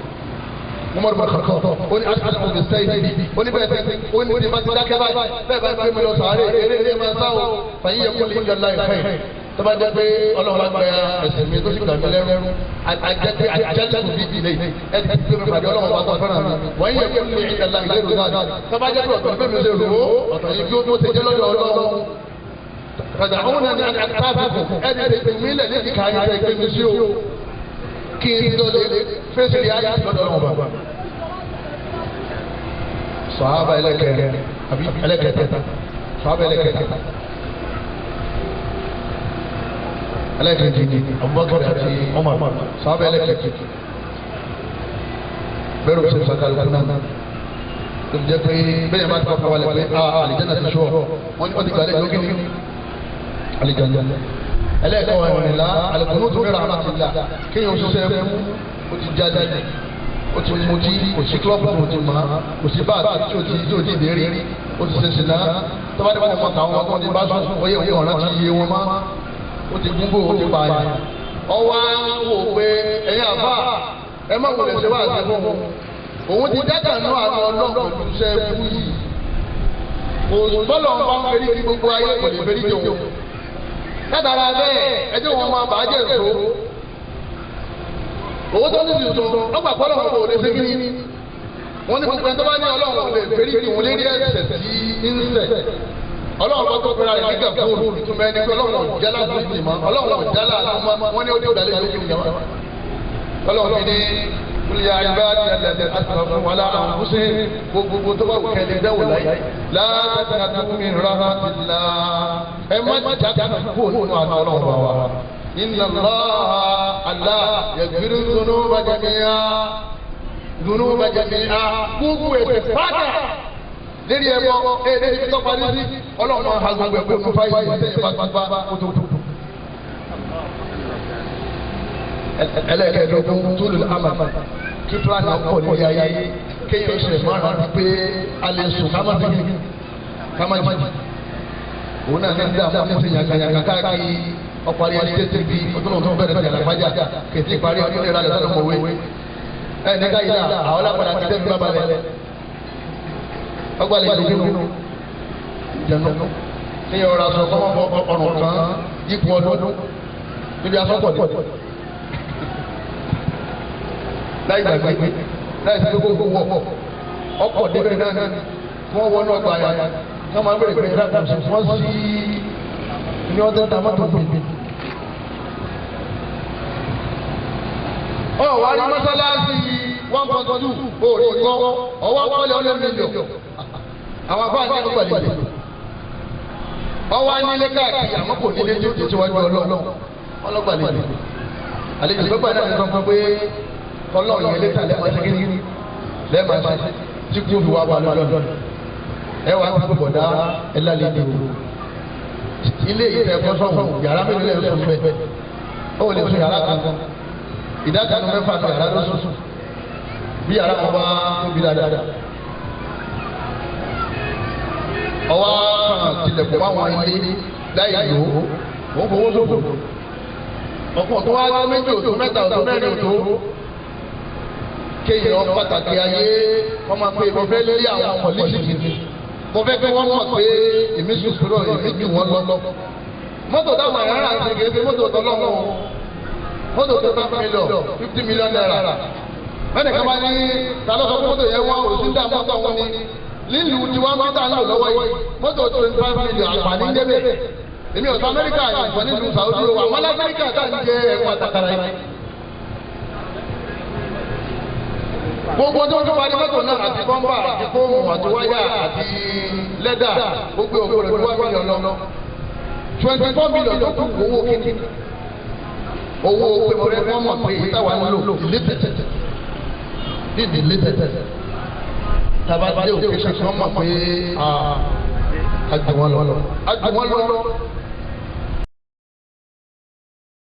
Umar bin Khattab ó ní asàlẹ̀ òbí sẹ́yìn ó ní bẹ́ẹ̀ tẹ́ ó ní ti máa ti dákẹ́ báyìí bẹ́ẹ̀ bá gbé mi lọ sàárè eré eré máa sáwọ́ fàyín yẹ kó lè ń jẹ láì fẹ́ tó bá jẹ́ pé ọlọ́run gba ẹ̀sìn mi tó sì gbà mí lẹ́rú àjẹpẹ́ àjẹpẹ́ bí ilé ẹ ti gbé mi pàdé ọlọ́run wa tó fẹ́ràn mi wọ́n yẹ kó lè ń jẹ láì lérò náà tó bá jẹ́ pé ọ̀tọ̀ gbé mi lè rò ó ọ̀tọ̀ yìí bí ó tó ṣe jẹ́ lọ́dọ̀ ọlọ́run fàdàhùn ní àtàkùn ẹni tètè mílẹ̀ ní ìka ayé tẹ̀ gbé mi sí o kí n tó lè fèsì ayé lọ́dọ̀ ọlọ́run sahaba ẹlẹ́kẹ̀ẹ́ àbí ẹlẹ́kẹ̀ẹ́ta sahaba ẹlẹ́kẹ̀ẹ́ta ẹlẹ́kẹ̀ẹ́jì Abubakar àti Umar sahaba ẹlẹ́kẹ̀ẹ́jì bẹ́ẹ̀rù ṣe sàkàlùkù náà tó jẹ́ pé bẹ́ẹ̀ máa ti kọ́ wálé pé àlìjáná ti ṣọ́ wọ́n ti gbàlẹ́ lókè ní àlìjáná ẹlẹ́kẹ̀ẹ́ ìrìnlá alùpùpù tó bẹ̀rẹ̀ àmàtìlá kéèyàn ṣiṣẹ́ fún ó ti jáde ó ti mutí kò sí kílọ̀bù tó ti mọ̀ kò sí bá àti tí o ti dé rí ó ti ṣe ṣìnà tọ́ba ní wọ́n mọ̀ káwọn ọkọ̀ ní bá sùn ó yẹ kó ọ̀ràn ti yé wọn mọ́ ó ti gúngbò ó ti pààyàn ọwọ́ wò pé ẹ̀yin àbá ẹ má wọlé ṣe wá àti fún un òun ti dákà nú àwọn ọlọ́run pẹ̀lú iṣẹ́ ẹ̀kú yìí kò bọ́lọ̀ ń bá fẹ́rí kí gbogbo ayé kò lè fẹ́rí jòun látara bẹ́ẹ̀ ẹjọ́ wọn máa bàájẹ́ ìṣó owó tó ní ti sọ ọgbà pọ́lọ́ wọn kò lè ṣe kíní wọn ní gbogbo ẹni tó bá ní ọlọ́run lè fẹ́rí kí wọn lè rí ẹ̀ṣẹ̀ tí ń ṣẹ̀ ọlọ́run bá tó fẹ́ra rẹ̀ nígbà fún ìtumọ̀ ẹni pé ọlọ́run jálá fún ìtìmọ̀ ọlọ́run jálá wọn ní ó dé ìdálẹ́ lókè ìjọba ọlọ́run ní kúlíyà ìbáàdì ẹlẹ́dẹ̀ àtàwọn wàlá àǹfùsẹ́ gbogbo tó bá kẹ́lẹ́ dẹ́wò láyé láti àtúnmí rárá ti la ẹ má jáde kó nínú àná ọlọ́run bá wa. inna Allah yaghfiru dhunuba jami'a gbogbo ẹ̀ṣẹ̀ pátá lérí ẹbọ lérí tó parí sí ọlọ́run máa ha gbogbo ẹ̀kọ́ nínú fáìlì ẹ̀ṣẹ̀ pátápátá kótó. ẹlẹ́kẹ̀ẹ́dọ́gbọ̀n tó lè ama kí plan ọkọ̀ ní ayé kéèyàn ṣe márùn ún pé a lè sùn ká má dégé ká má jì òun náà ní dààmú ní sèyàn kàyàkà káàkiri ọ̀pọ̀ àríyá tètè bí ọdún tó bẹ̀rẹ̀ sí àlàfájà kètè parí ọdún ìrà lẹ̀ sọ́dọ̀ mọ̀wé ẹ̀ ní káyìí náà àwọn alápàdà ti tẹ́ gbá balẹ̀ ọgbàlẹ̀ ìdókòwò jẹ̀nu kéèyàn ọ̀rọ̀ aṣọ kọ́mọ́ ọ̀rùn kan yípo ọdún níbi asọ́pọ̀ láì gbàgbé láì sí gbogbo wọ̀ ọkọ̀ débẹ̀ náà wọ́n wọ́n náà gbà yà wọ́n máa ń bẹ̀rẹ̀ pé ẹ̀rọ wọ́n sí ní ọdún tá a mọ́tò gbègbè. ọ wà ní mọ́sálásí 1.2 òòrì kọ́ ọwọ́ akọ́lẹ̀ ọ̀lẹ́ mílíọ̀n àwọn afáà ní ọgbà lè ọwọ́ anílé káàkiri àmọ́ kò nílé tí ó ti síwájú ọlọ́run ọlọ́gbà lè àlejò gbọ́gbà náà ti sọ fún pé ọlọ́run yẹn létà lẹ́ẹ̀ma ṣe kíni lẹ́ẹ̀ma ṣe tí kú fi wá wà lọ́dọ̀ ẹ wà á ti bọ̀dá ẹ lálẹ́ ní o ilé ìfẹ́ kọ́sọ̀hún yàrá mélòó lẹ́yìn sọ bẹ́ẹ̀ ó lè sọ yàrá kan ìdákanu mẹ́fà ní yàrá lọ́sọ̀ọ̀sọ̀ bí yàrá kan bá tóbi dáadáa ọwọ́ kan tilẹ̀kùn máwọn ilé láì lò ó fowó sófò ọkọ̀ tó wá méjì òtó mẹ́ta òtó mẹ́rin òtó kéèyàn pàtàkì ayé wọ́n máa pé mo fẹ́ lé àwọn pọ̀lísì mi mo fẹ́ kí wọ́n mọ̀ pé èmi sùsùrọ̀ èmi jù wọ́n lọ. mọ́tò táwọn ará àti gègé mọ́tò tọ́lọ́mọ́ mọ́tò tó 50 million naira. mẹ́rin kan bá ní talọ́sọ mọ́tò yẹn wọ́n òsì dá mọ́tò wọn ni lílù tí wọ́n mọ́tò àná lọ́wọ́ yìí mọ́tò 25 million àpàní débẹ̀. èmi ọ̀sán Amẹ́ríkà ìfọ̀ nílùú Saudi wa àwọn Amẹ́ríkà tá à ń jẹ ẹ̀kọ́ àtàkàrà yìí. gbogbo tó ń parí mọ́tò náà àti bọ́mbà àti fóòmù àti wáyà àti lẹ́dà gbogbo ògbóró tó wá mílíọ̀nù lọ 24 mílíọ̀nù tó kù owó kíni owó pépéré wọ́n mọ̀ pé ìtawà ń lò ìlétẹ̀tẹ̀ bíi ìlétẹ̀tẹ̀ tàbá dé òkè ṣe kí wọ́n mọ̀ pé àjùwọ̀n lọ